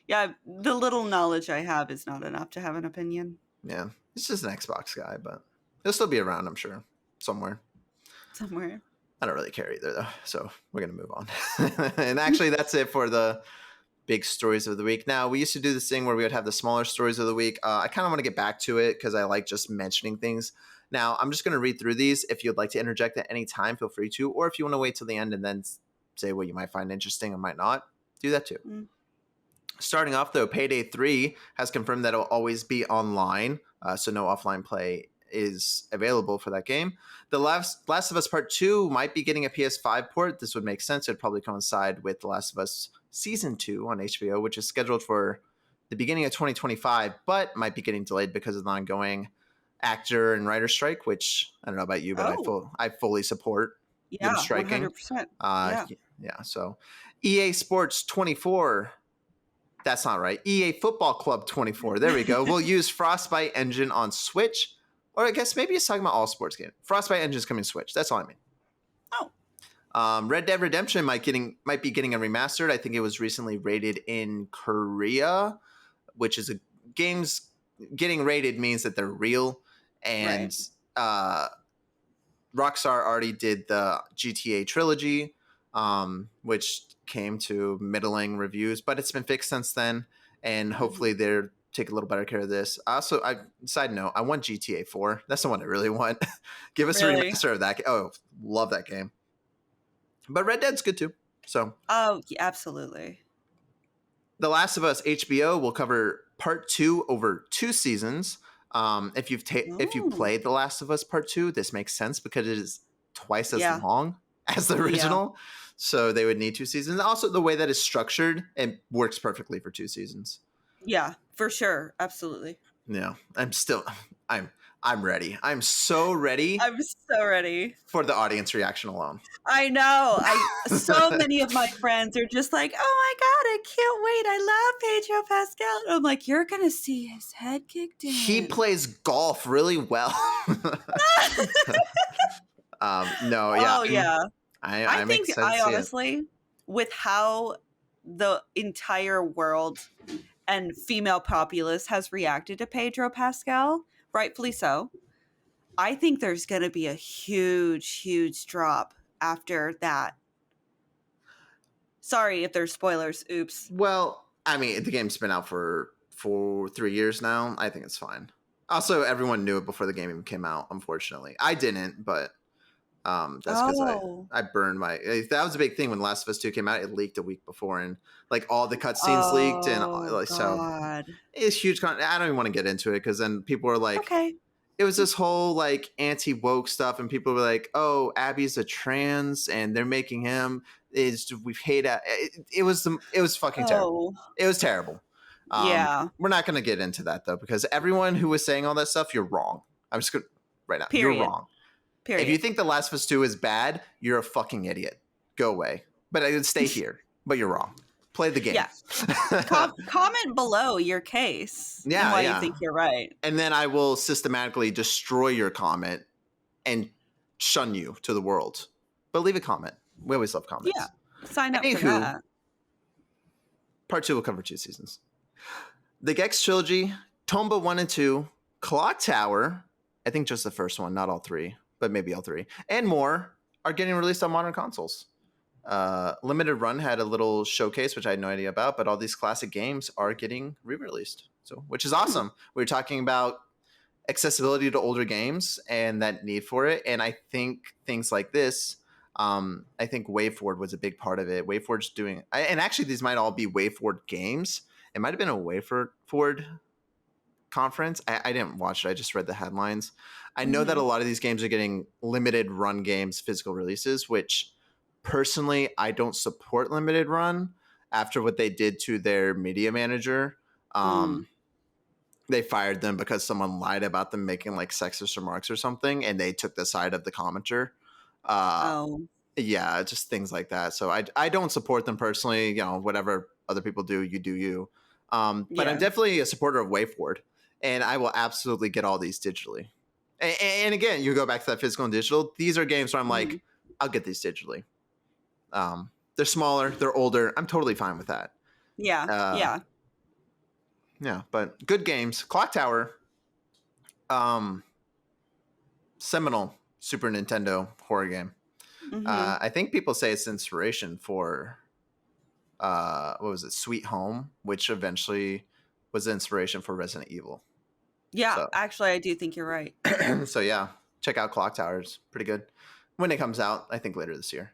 Yeah, the little knowledge I have is not enough to have an opinion. Yeah, he's just an Xbox guy, but he'll still be around, I'm sure, somewhere. I don't really care either, though, so we're going to move on. And actually, that's it for the big stories of the week. Now, we used to do this thing where we would have the smaller stories of the week. I kind of want to get back to it because I like just mentioning things. Now, I'm just going to read through these. If you'd like to interject at any time, feel free to. Or if you want to wait till the end and then say what you might find interesting or might not, do that too. Starting off, though, Payday 3 has confirmed that it will always be online, so no offline play is available for that game. The Last of Us Part 2 might be getting a PS5 port. This would make sense. It would probably coincide with The Last of Us Season 2 on HBO, which is scheduled for the beginning of 2025, but might be getting delayed because of the ongoing actor and writer strike, which I don't know about you, but I fully support them striking. 100%. Yeah, so EA Sports 24. That's not right. EA Football Club 24. There we go. We'll use Frostbite Engine on Switch. Or I guess maybe it's talking about all sports games. Frostbite Engine is coming to Switch. That's all I mean. Red Dead Redemption might be getting a remastered. I think it was recently rated in Korea, which is games getting rated means that they're real. And Rockstar already did the GTA trilogy, which came to middling reviews, but it's been fixed since then, and hopefully they're take a little better care of this. Also, side note, I want GTA 4. That's the one I really want. Give us a remaster of that. Oh, love that game. But Red Dead's good too. So, oh, yeah, absolutely. The Last of Us HBO will cover part 2 over 2 seasons. If you've played The Last of Us Part 2, this makes sense because it is twice as long as the original. So they would need 2 seasons. Also, the way that it's structured, it works perfectly for 2 seasons. Yeah, for sure. Absolutely. Yeah. I'm ready. I'm so ready. I'm so ready. For the audience reaction alone. I know. So many of my friends are just like, oh my God, I can't wait. I love Pedro Pascal. And I'm like, you're going to see his head kicked in. He plays golf really well. No, yeah. Oh, yeah. I think I honestly, with how the entire world and female populace has reacted to Pedro Pascal, rightfully so, I think there's going to be a huge, huge drop after that. Sorry if there's spoilers. Oops. Well, I mean, the game's been out for 3 years now. I think it's fine. Also, everyone knew it before the game even came out, unfortunately. I didn't, but that's because I burned my... That was a big thing when Last of Us 2 came out. It leaked a week before, and like all the cutscenes leaked, and like, so it's huge. I don't even want to get into it because then people are like, okay. It was this whole like anti-woke stuff, and people were like, "Oh, Abby's a trans, and they're making him we hate it was fucking terrible. It was terrible. Yeah, we're not going to get into that though, because everyone who was saying all that stuff, you're wrong. I'm just gonna right now. Period. You're wrong. Period. If you think The Last of Us 2 is bad, you're a fucking idiot. Go away. But I would stay here. But you're wrong. Play the game. Yeah. Comment below your case. Yeah, and why you think you're right. And then I will systematically destroy your comment and shun you to the world. But leave a comment. We always love comments. Yeah. Sign up for that. Part 2 will cover 2 seasons. The Gex Trilogy, Tomba 1 and 2, Clock Tower, I think just the first one, not all 3, but maybe all 3, and more are getting released on modern consoles. Limited Run had a little showcase, which I had no idea about, but all these classic games are getting re-released, which is awesome. We were talking about accessibility to older games and that need for it, and I think things like this, I think WayForward was a big part of it. WayForward's doing, and actually these might all be WayForward games. It might have been a WayForward conference. I didn't watch it. I just read the headlines. I know that a lot of these games are getting limited run games, physical releases, which personally, I don't support limited run after what they did to their media manager. They fired them because someone lied about them making like sexist remarks or something, and they took the side of the commenter. Yeah, just things like that. So I don't support them personally. You know, whatever other people do, you do you. But I'm definitely a supporter of WayForward, and I will absolutely get all these digitally. And again, you go back to that physical and digital. These are games where I'm like, I'll get these digitally. They're smaller, they're older. I'm totally fine with that. Yeah. Yeah, but good games. Clock Tower, seminal Super Nintendo horror game. I think people say it's inspiration for what was it, Sweet Home, which eventually was the inspiration for Resident Evil. Yeah, so. Actually, I do think you're right. So yeah, check out Clock Tower. It's pretty good. When it comes out, I think later this year.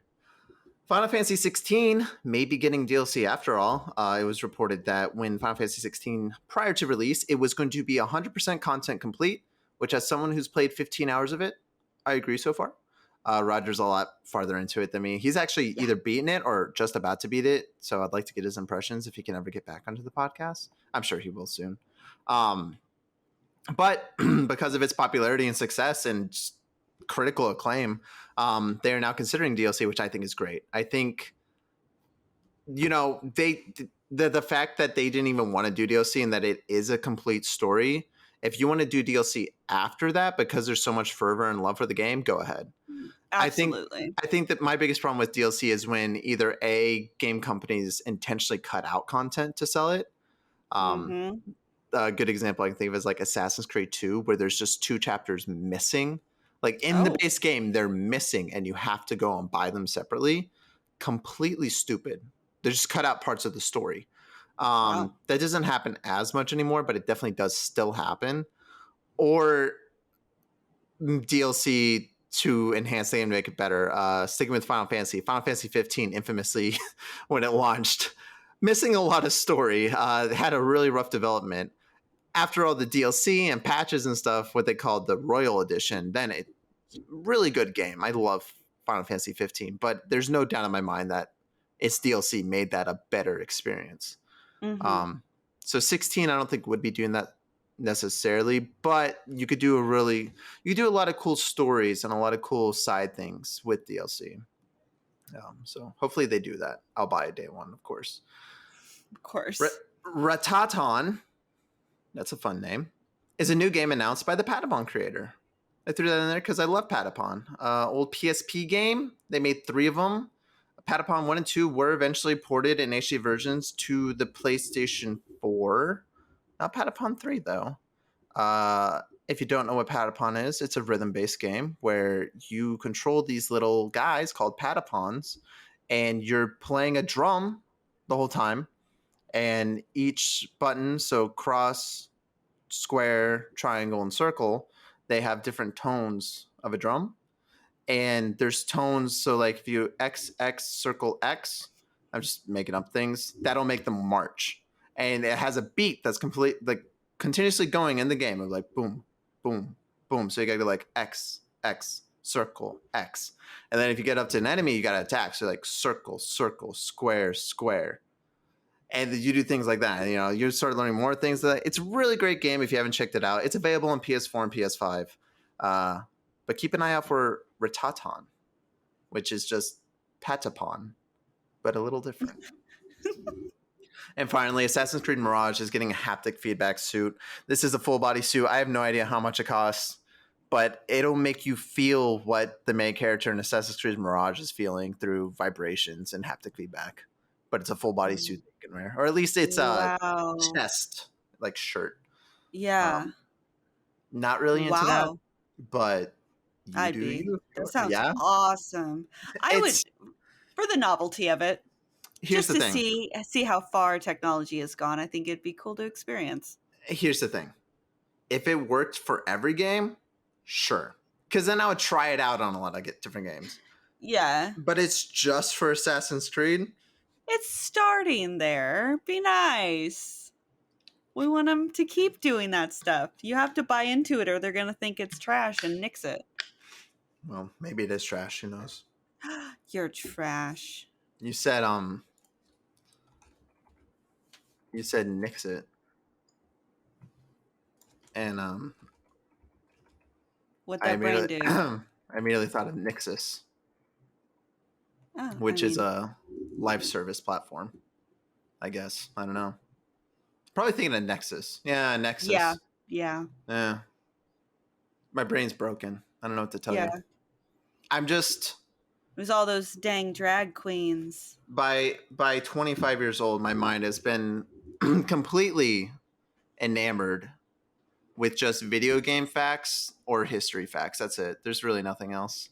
Final Fantasy 16 may be getting DLC after all. It was reported that when Final Fantasy 16, prior to release, it was going to be 100% content complete, which as someone who's played 15 hours of it, I agree so far. Roger's a lot farther into it than me. He's actually either beaten it or just about to beat it. So I'd like to get his impressions if he can ever get back onto the podcast. I'm sure he will soon. But because of its popularity and success and critical acclaim, they are now considering DLC, which I think is great. I think, you know, the fact that they didn't even want to do DLC and that it is a complete story. If you want to do DLC after that because there's so much fervor and love for the game, go ahead. Absolutely. I think that my biggest problem with DLC is when either game companies intentionally cut out content to sell it. Mm-hmm. A good example I can think of is like Assassin's Creed 2, where there's just 2 chapters missing. Like in the base game, they're missing, and you have to go and buy them separately. Completely stupid. They just cut out parts of the story. Wow. That doesn't happen as much anymore, but it definitely does still happen. Or DLC to enhance the game to make it better. Sticking with Final Fantasy 15 infamously when it launched, missing a lot of story. Had a really rough development. After all the DLC and patches and stuff, what they called the Royal Edition, then it's really good game. I love Final Fantasy 15, but there's no doubt in my mind that its DLC made that a better experience. Mm-hmm. So 16, I don't think would be doing that necessarily, but you could do a lot of cool stories and a lot of cool side things with DLC. So hopefully they do that. I'll buy it day one, of course. Of course. Rattatan, that's a fun name, is a new game announced by the Patapon creator. I threw that in there because I love Patapon. Old PSP game. They made 3 of them. Patapon 1 and 2 were eventually ported in HD versions to the PlayStation 4. Not Patapon 3, though. If you don't know what Patapon is, it's a rhythm-based game where you control these little guys called Patapons, and you're playing a drum the whole time. And each button, so cross, square, triangle, and circle, they have different tones of a drum. And there's tones, so like if you X, circle X, I'm just making up things, that'll make them march. And it has a beat that's continuously going in the game of like boom, boom, boom. So you gotta go like X, circle, X. And then if you get up to an enemy, you gotta attack. So like circle, square, square. And you do things like that. And, you start learning more things. It's a really great game if you haven't checked it out. It's available on PS4 and PS5. But keep an eye out for Rattatan, which is just Patapon, but a little different. And finally, Assassin's Creed Mirage is getting a haptic feedback suit. This is a full body suit. I have no idea how much it costs, but it'll make you feel what the main character in Assassin's Creed Mirage is feeling through vibrations and haptic feedback. But it's a full body suit you can wear, or at least it's a chest like shirt. Yeah. Not really into that, but I'd be. That sounds awesome. I would, for the novelty of it. Here's just the thing. See how far technology has gone. I think it'd be cool to experience. Here's the thing. If it worked for every game, sure. Because then I would try it out on a lot of different games. Yeah. But it's just for Assassin's Creed. It's starting there. Be nice. We want them to keep doing that stuff. You have to buy into it or they're going to think it's trash and nix it. Well, maybe it is trash. Who knows? You're trash. You said nix it. And what that brain do? I immediately thought of Nixus, which is a live service platform. I guess. I don't know. Probably thinking of Nexus. Yeah, Nexus. Yeah. My brain's broken. I don't know what to tell you. I'm just. It was all those dang drag queens. By 25 years old, my mind has been completely enamored with just video game facts or history facts. That's it. There's really nothing else.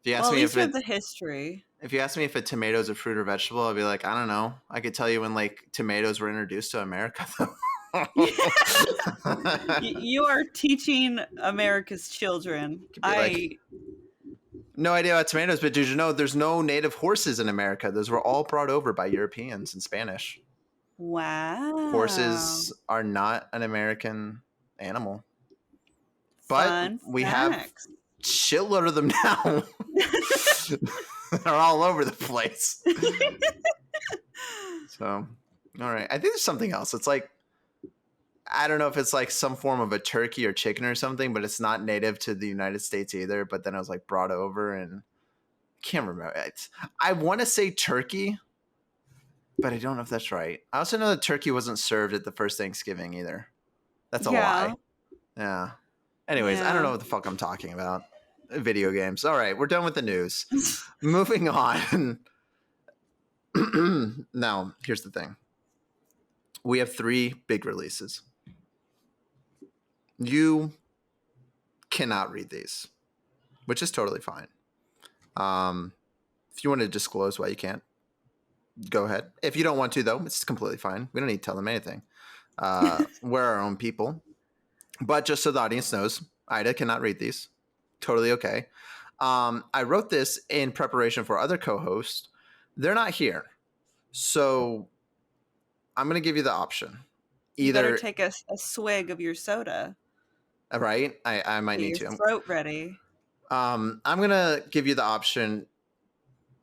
If you ask me if the history. If you ask me if a tomato is a fruit or vegetable, I'd be like, I don't know. I could tell you when like tomatoes were introduced to America, though. You are teaching America's children. No idea about tomatoes, but did you know there's no native horses in America? Those were all brought over by Europeans and Spanish. Wow. Horses are not an American animal. But we have shitload of them now. They're all over the place. So, all right. I think there's something else. It's like, I don't know if it's like some form of a turkey or chicken or something, but it's not native to the United States either. But then it was like brought over and I can't remember. I want to say turkey, but I don't know if that's right. I also know that turkey wasn't served at the first Thanksgiving either. That's a lie. Yeah. Anyways, I don't know what the fuck I'm talking about. Video games. All right, we're done with the news. Moving on. Now, here's the thing. We have 3 big releases. You cannot read these, which is totally fine. If you want to disclose why you can't, go ahead. If you don't want to, though, it's completely fine. We don't need to tell them anything. We're our own people. But just so the audience knows, Ida cannot read these. Totally okay. I wrote this in preparation for other co-hosts. They're not here. So I'm going to give you the option. You better take a swig of your soda. Right? I might need to. Get your throat ready. I'm going to give you the option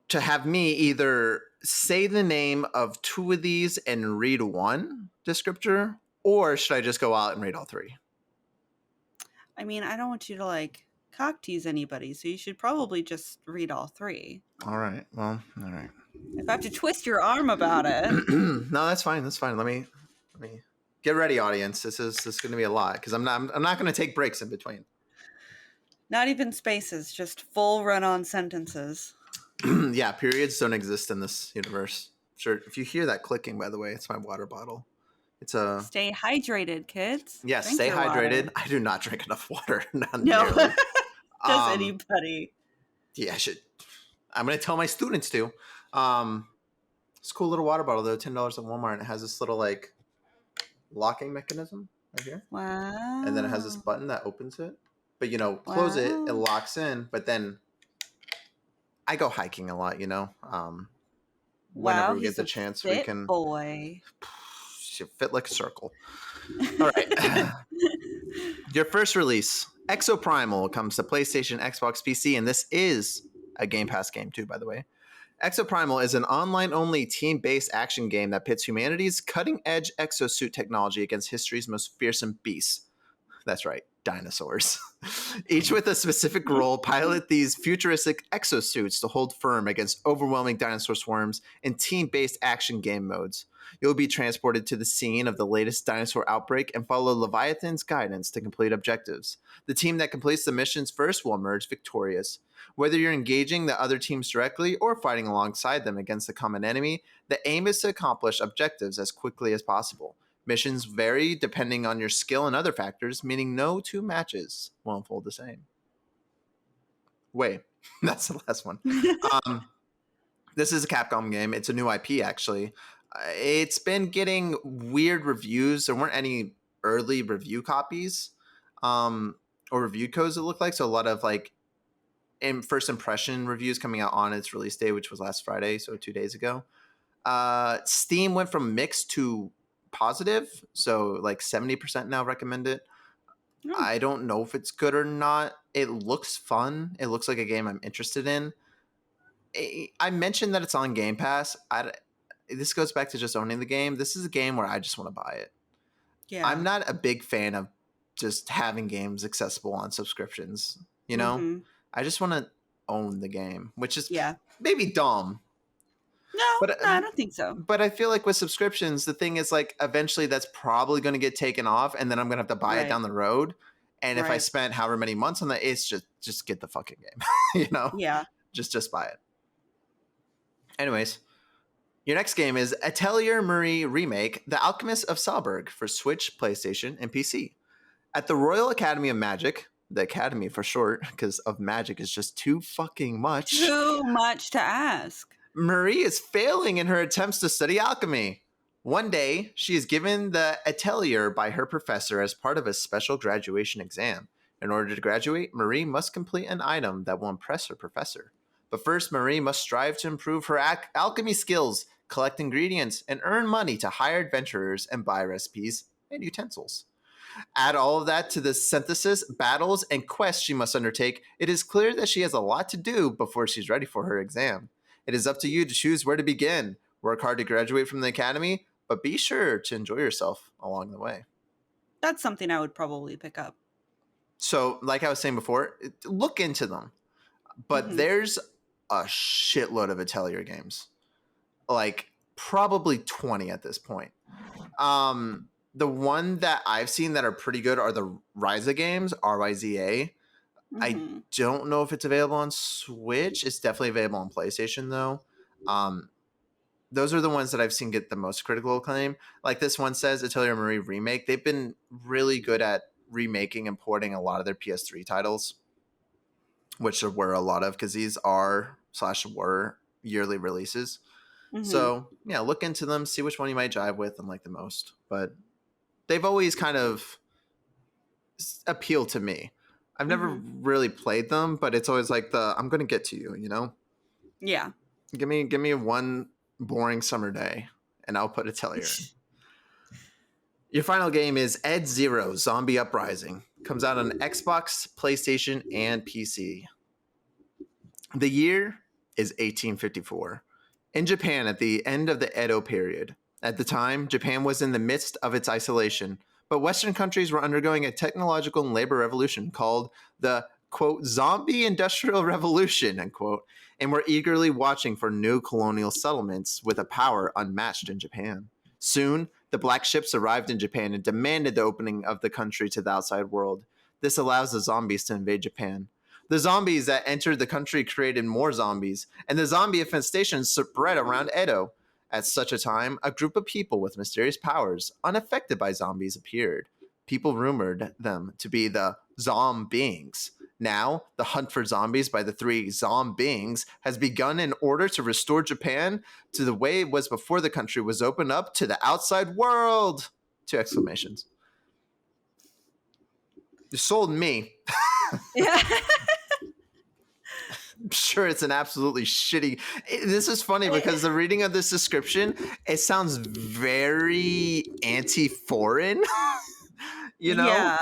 to have me either say the name of 2 of these and read one descriptor, or should I just go out and read all 3? I mean, I don't want you to like cock tease anybody, so you should probably just read all 3. All right. Well, all right. If I have to twist your arm about it. No, that's fine. That's fine. Let me get ready, audience. This is going to be a lot because I'm not going to take breaks in between. Not even spaces, just full run-on sentences. Yeah, periods don't exist in this universe. Sure. If you hear that clicking, by the way, it's my water bottle. It's a stay hydrated, kids. Yes, drink stay hydrated. Water. I do not drink enough water. No, does anybody? Yeah, I should. I'm going to tell my students to. It's a cool little water bottle though, $10 at Walmart, and it has this little like locking mechanism right here. Wow. And then it has this button that opens it. But close it locks in. But then I go hiking a lot, whenever we get the chance, we can. Boy, you fit like a circle. All right. Your first release, Exoprimal, comes to PlayStation, Xbox, PC, and this is a Game Pass game too, by the way. Exoprimal is an online-only team-based action game that pits humanity's cutting-edge exosuit technology against history's most fearsome beasts. That's right, dinosaurs. Each with a specific role, pilot these futuristic exosuits to hold firm against overwhelming dinosaur swarms in team-based action game modes. You'll be transported to the scene of the latest dinosaur outbreak and follow Leviathan's guidance to complete objectives. The team that completes the missions first will emerge victorious. Whether you're engaging the other teams directly or fighting alongside them against a common enemy, the aim is to accomplish objectives as quickly as possible. Missions vary depending on your skill and other factors, meaning no 2 matches will unfold the same. Wait, that's the last one. This is a Capcom game. It's a new IP, actually. It's been getting weird reviews. There weren't any early review copies or review codes, it looked like. So a lot of like first impression reviews coming out on its release day, which was last Friday, so 2 days ago. Steam went from mixed to positive, so like 70% now recommend it. I don't know if it's good or not. It looks fun. It looks like a game I'm interested in. I mentioned that it's on Game Pass. This goes back to just owning the game. This is a game where I just want to buy it. Yeah, I'm not a big fan of just having games accessible on subscriptions. Mm-hmm. I just want to own the game, which is maybe dumb. No, I don't think so. But I feel like with subscriptions, the thing is like eventually that's probably going to get taken off, and then I'm going to have to buy it down the road. And if I spent however many months on that, it's just get the fucking game, Yeah. Just buy it. Anyways, your next game is Atelier Marie Remake, The Alchemist of Salberg for Switch, PlayStation, and PC. At the Royal Academy of Magic, the Academy for short, because of magic is just too fucking much. Too much to ask. Marie is failing in her attempts to study alchemy. One day, she is given the atelier by her professor as part of a special graduation exam. In order to graduate, Marie must complete an item that will impress her professor. But first, Marie must strive to improve her alchemy skills, collect ingredients, and earn money to hire adventurers and buy recipes and utensils. Add all of that to the synthesis, battles, and quests she must undertake. It is clear that she has a lot to do before she's ready for her exam. It is up to you to choose where to begin. Work hard to graduate from the academy, but be sure to enjoy yourself along the way. That's something I would probably pick up. So, like I was saying before, look into them. But there's a shitload of Atelier games. Like, probably 20 at this point. The one that I've seen that are pretty good are the Ryza games, RYZA. I Mm-hmm. don't know if it's available on Switch. It's definitely available on PlayStation though. Those are the ones that I've seen get the most critical acclaim. Like this one says, Atelier Marie Remake. They've been really good at remaking and porting a lot of their PS3 titles, which there were a lot of because these are/were yearly releases. Mm-hmm. So yeah, look into them, see which one you might jive with and like the most. But they've always kind of appealed to me. I've never Mm-hmm. really played them, but it's always like I'm gonna get to you, you know? Yeah. Give me one boring summer day and I'll put Atelier in. Your final game is Ed Zero Zombie Uprising. Comes out on Xbox, PlayStation, and PC. The year is 1854. In Japan at the end of the Edo period. At the time, Japan was in the midst of its isolation, but Western countries were undergoing a technological and labor revolution called the, quote, zombie industrial revolution, unquote, and were eagerly watching for new colonial settlements with a power unmatched in Japan. Soon, the black ships arrived in Japan and demanded the opening of the country to the outside world. This allows the zombies to invade Japan. The zombies that entered the country created more zombies, and the zombie infestation spread around Edo. At such a time, a group of people with mysterious powers, unaffected by zombies, appeared. People rumored them to be the Zombeings. Now, the hunt for zombies by the three Zombeings has begun in order to restore Japan to the way it was before the country was opened up to the outside world! 2 exclamations. You sold me. Yeah. I'm sure it's an absolutely shitty. This is funny because the reading of this description, it sounds very anti-foreign. You know, Yeah.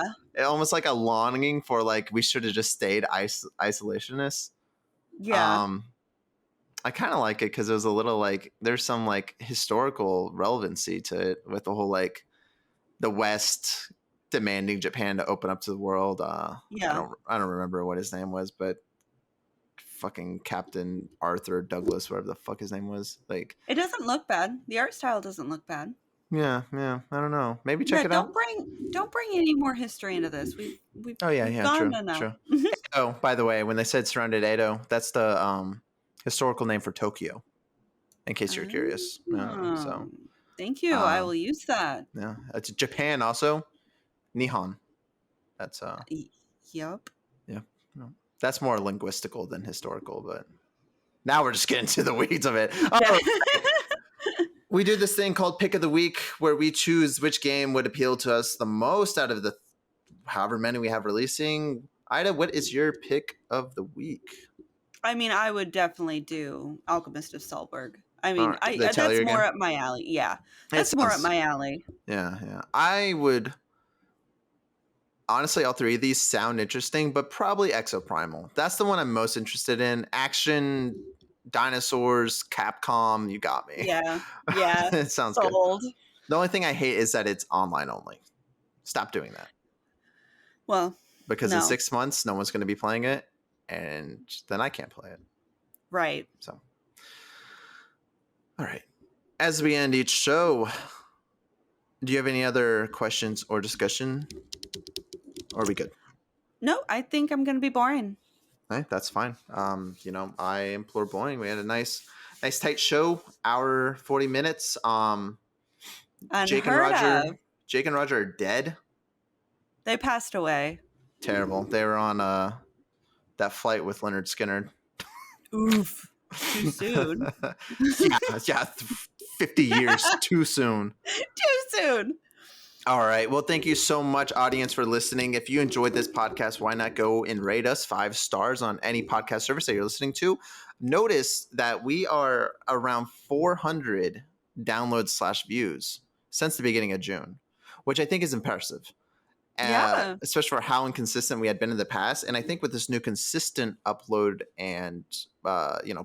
almost like a longing for like we should have just stayed isolationists. Yeah. I kind of like it because it was a little like there's some like historical relevancy to it with the whole like the West demanding Japan to open up to the world. Yeah. I don't remember what his name was, but fucking Captain Arthur Douglas, whatever the fuck his name was. Like, It doesn't look bad. The art style doesn't look bad. yeah. I don't know. Maybe check Yeah, it out. don't bring any more history into this. Oh yeah, We've yeah, gone true, enough. true. Oh, by the way, when they said surrounded Edo, that's the historical name for Tokyo. In case you're curious. So, Thank you. I will use that. yeah, it's Japan also. Nihon. That's Yep. yeah. No. That's more linguistical than historical, but now we're just getting to the weeds of it. Oh, we do this thing called Pick of the Week where we choose which game would appeal to us the most out of the however many we have releasing. Ida, what is your pick of the week? I mean, I would definitely do Alchemist of Solberg. I mean, Right, that's more up my alley. Yeah, that's more up my alley. Yeah. I would honestly, all three of these sound interesting, but probably Exoprimal. That's the one I'm most interested in. Action, dinosaurs, Capcom. You got me. Yeah. It sounds sold. Good. The only thing I hate is that it's online only. Stop doing that. Well, because in 6 months, no one's going to be playing it, and then I can't play it. Right. So, all right. As we end each show, do you have any other questions or discussion? Or are we good? No, I think I'm going to be boring. All right, that's fine. I implore boring. We had a nice tight show, hour 40 minutes. Jake and Roger are dead. They passed away. Terrible. They were on that flight with Leonard Skinner. Oof. Too soon. yeah, 50 years too soon. Too soon. All right. Well, thank you so much, audience, for listening. If you enjoyed this podcast, why not go and rate us 5 stars on any podcast service that you're listening to? Notice that we are around 400 downloads / views since the beginning of June, which I think is impressive. Yeah. Especially for how inconsistent we had been in the past. And I think with this new consistent upload and,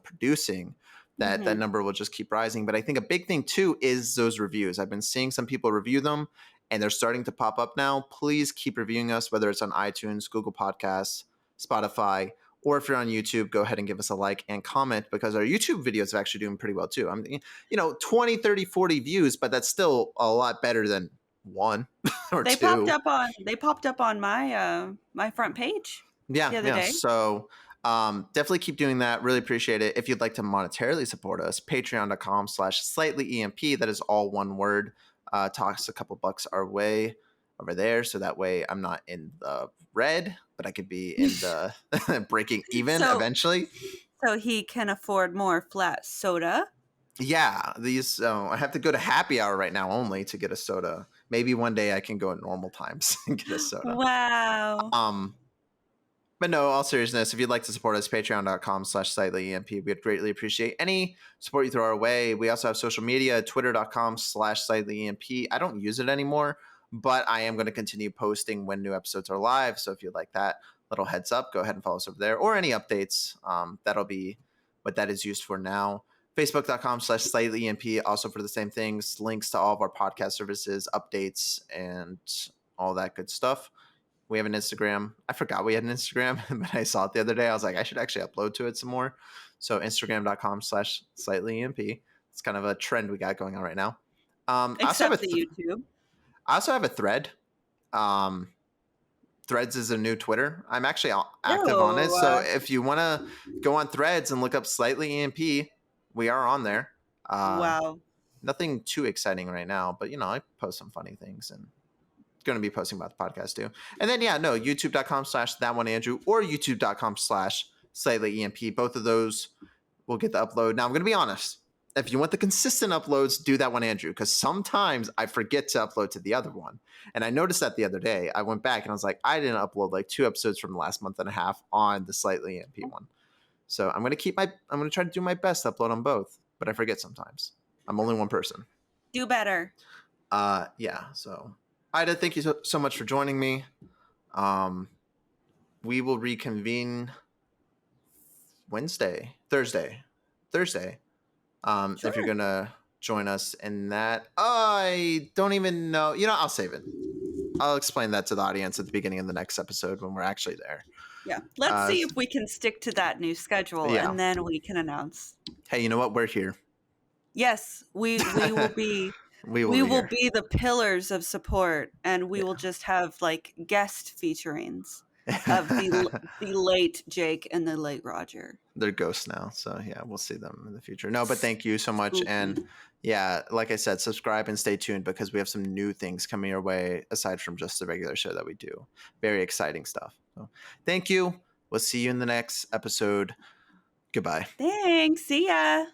producing, that number will just keep rising. But I think a big thing, too, is those reviews. I've been seeing some people review them, and they're starting to pop up now. Please keep reviewing us, whether it's on iTunes, Google Podcasts, Spotify, or if you're on YouTube, go ahead and give us a like and comment, because our YouTube videos are actually doing pretty well, too. 20, 30, 40 views, but that's still a lot better than one or they two. Popped up on my my front page. the other day. So definitely keep doing that. Really appreciate it. If you'd like to monetarily support us, patreon.com/slightlyemp. That is all one word. Toss a couple bucks our way over there. So that way I'm not in the red, but I could be in the breaking even eventually. So he can afford more flat soda. Yeah, I have to go to happy hour right now only to get a soda. Maybe one day I can go at normal times and get a soda. Wow. But no, all seriousness, if you'd like to support us, patreon.com/slightlyemp. We'd greatly appreciate any support you throw our way. We also have social media, twitter.com/slightlyemp. I don't use it anymore, but I am going to continue posting when new episodes are live. So if you'd like that little heads up, go ahead and follow us over there, or any updates. That'll be what that is used for now. Facebook.com/slightlyemp, also for the same things, links to all of our podcast services, updates, and all that good stuff. We have an Instagram. I forgot we had an Instagram, but I saw it the other day. I was like, I should actually upload to it some more. So Instagram.com/slightlyemp. It's kind of a trend we got going on right now. Except the YouTube. I also have a thread. Threads is a new Twitter. I'm actually active on it. So if you want to go on Threads and look up Slightly EMP, we are on there. Wow. Nothing too exciting right now, but I post some funny things and going to be posting about the podcast too. And then youtube.com/thatoneandrew or youtube.com/slightlyemp. Both of those will get the upload. Now I'm going to be honest. If you want the consistent uploads, do that one, Andrew, because sometimes I forget to upload to the other one. And I noticed that the other day. I went back and I was like, I didn't upload like 2 episodes from the last month and a half on the Slightly EMP one. So I'm going to try to do my best to upload on both, but I forget sometimes. I'm only one person. Do better. So Ida, thank you so much for joining me. We will reconvene Thursday. Sure. If you're gonna join us in that. I don't even know. I'll save it. I'll explain that to the audience at the beginning of the next episode when we're actually there. Yeah. Let's see if we can stick to that new schedule, and then we can announce. Hey, you know what? We're here. Yes, we will be. we will be the pillars of support, and we will just have like guest featurings of the late Jake and the late Roger. They're ghosts now, so we'll see them in the future. No, but thank you so much. And like I said, subscribe and stay tuned because we have some new things coming your way aside from just the regular show that we do. Very exciting stuff. So thank you. We'll see you in the next episode. Goodbye. Thanks. See ya.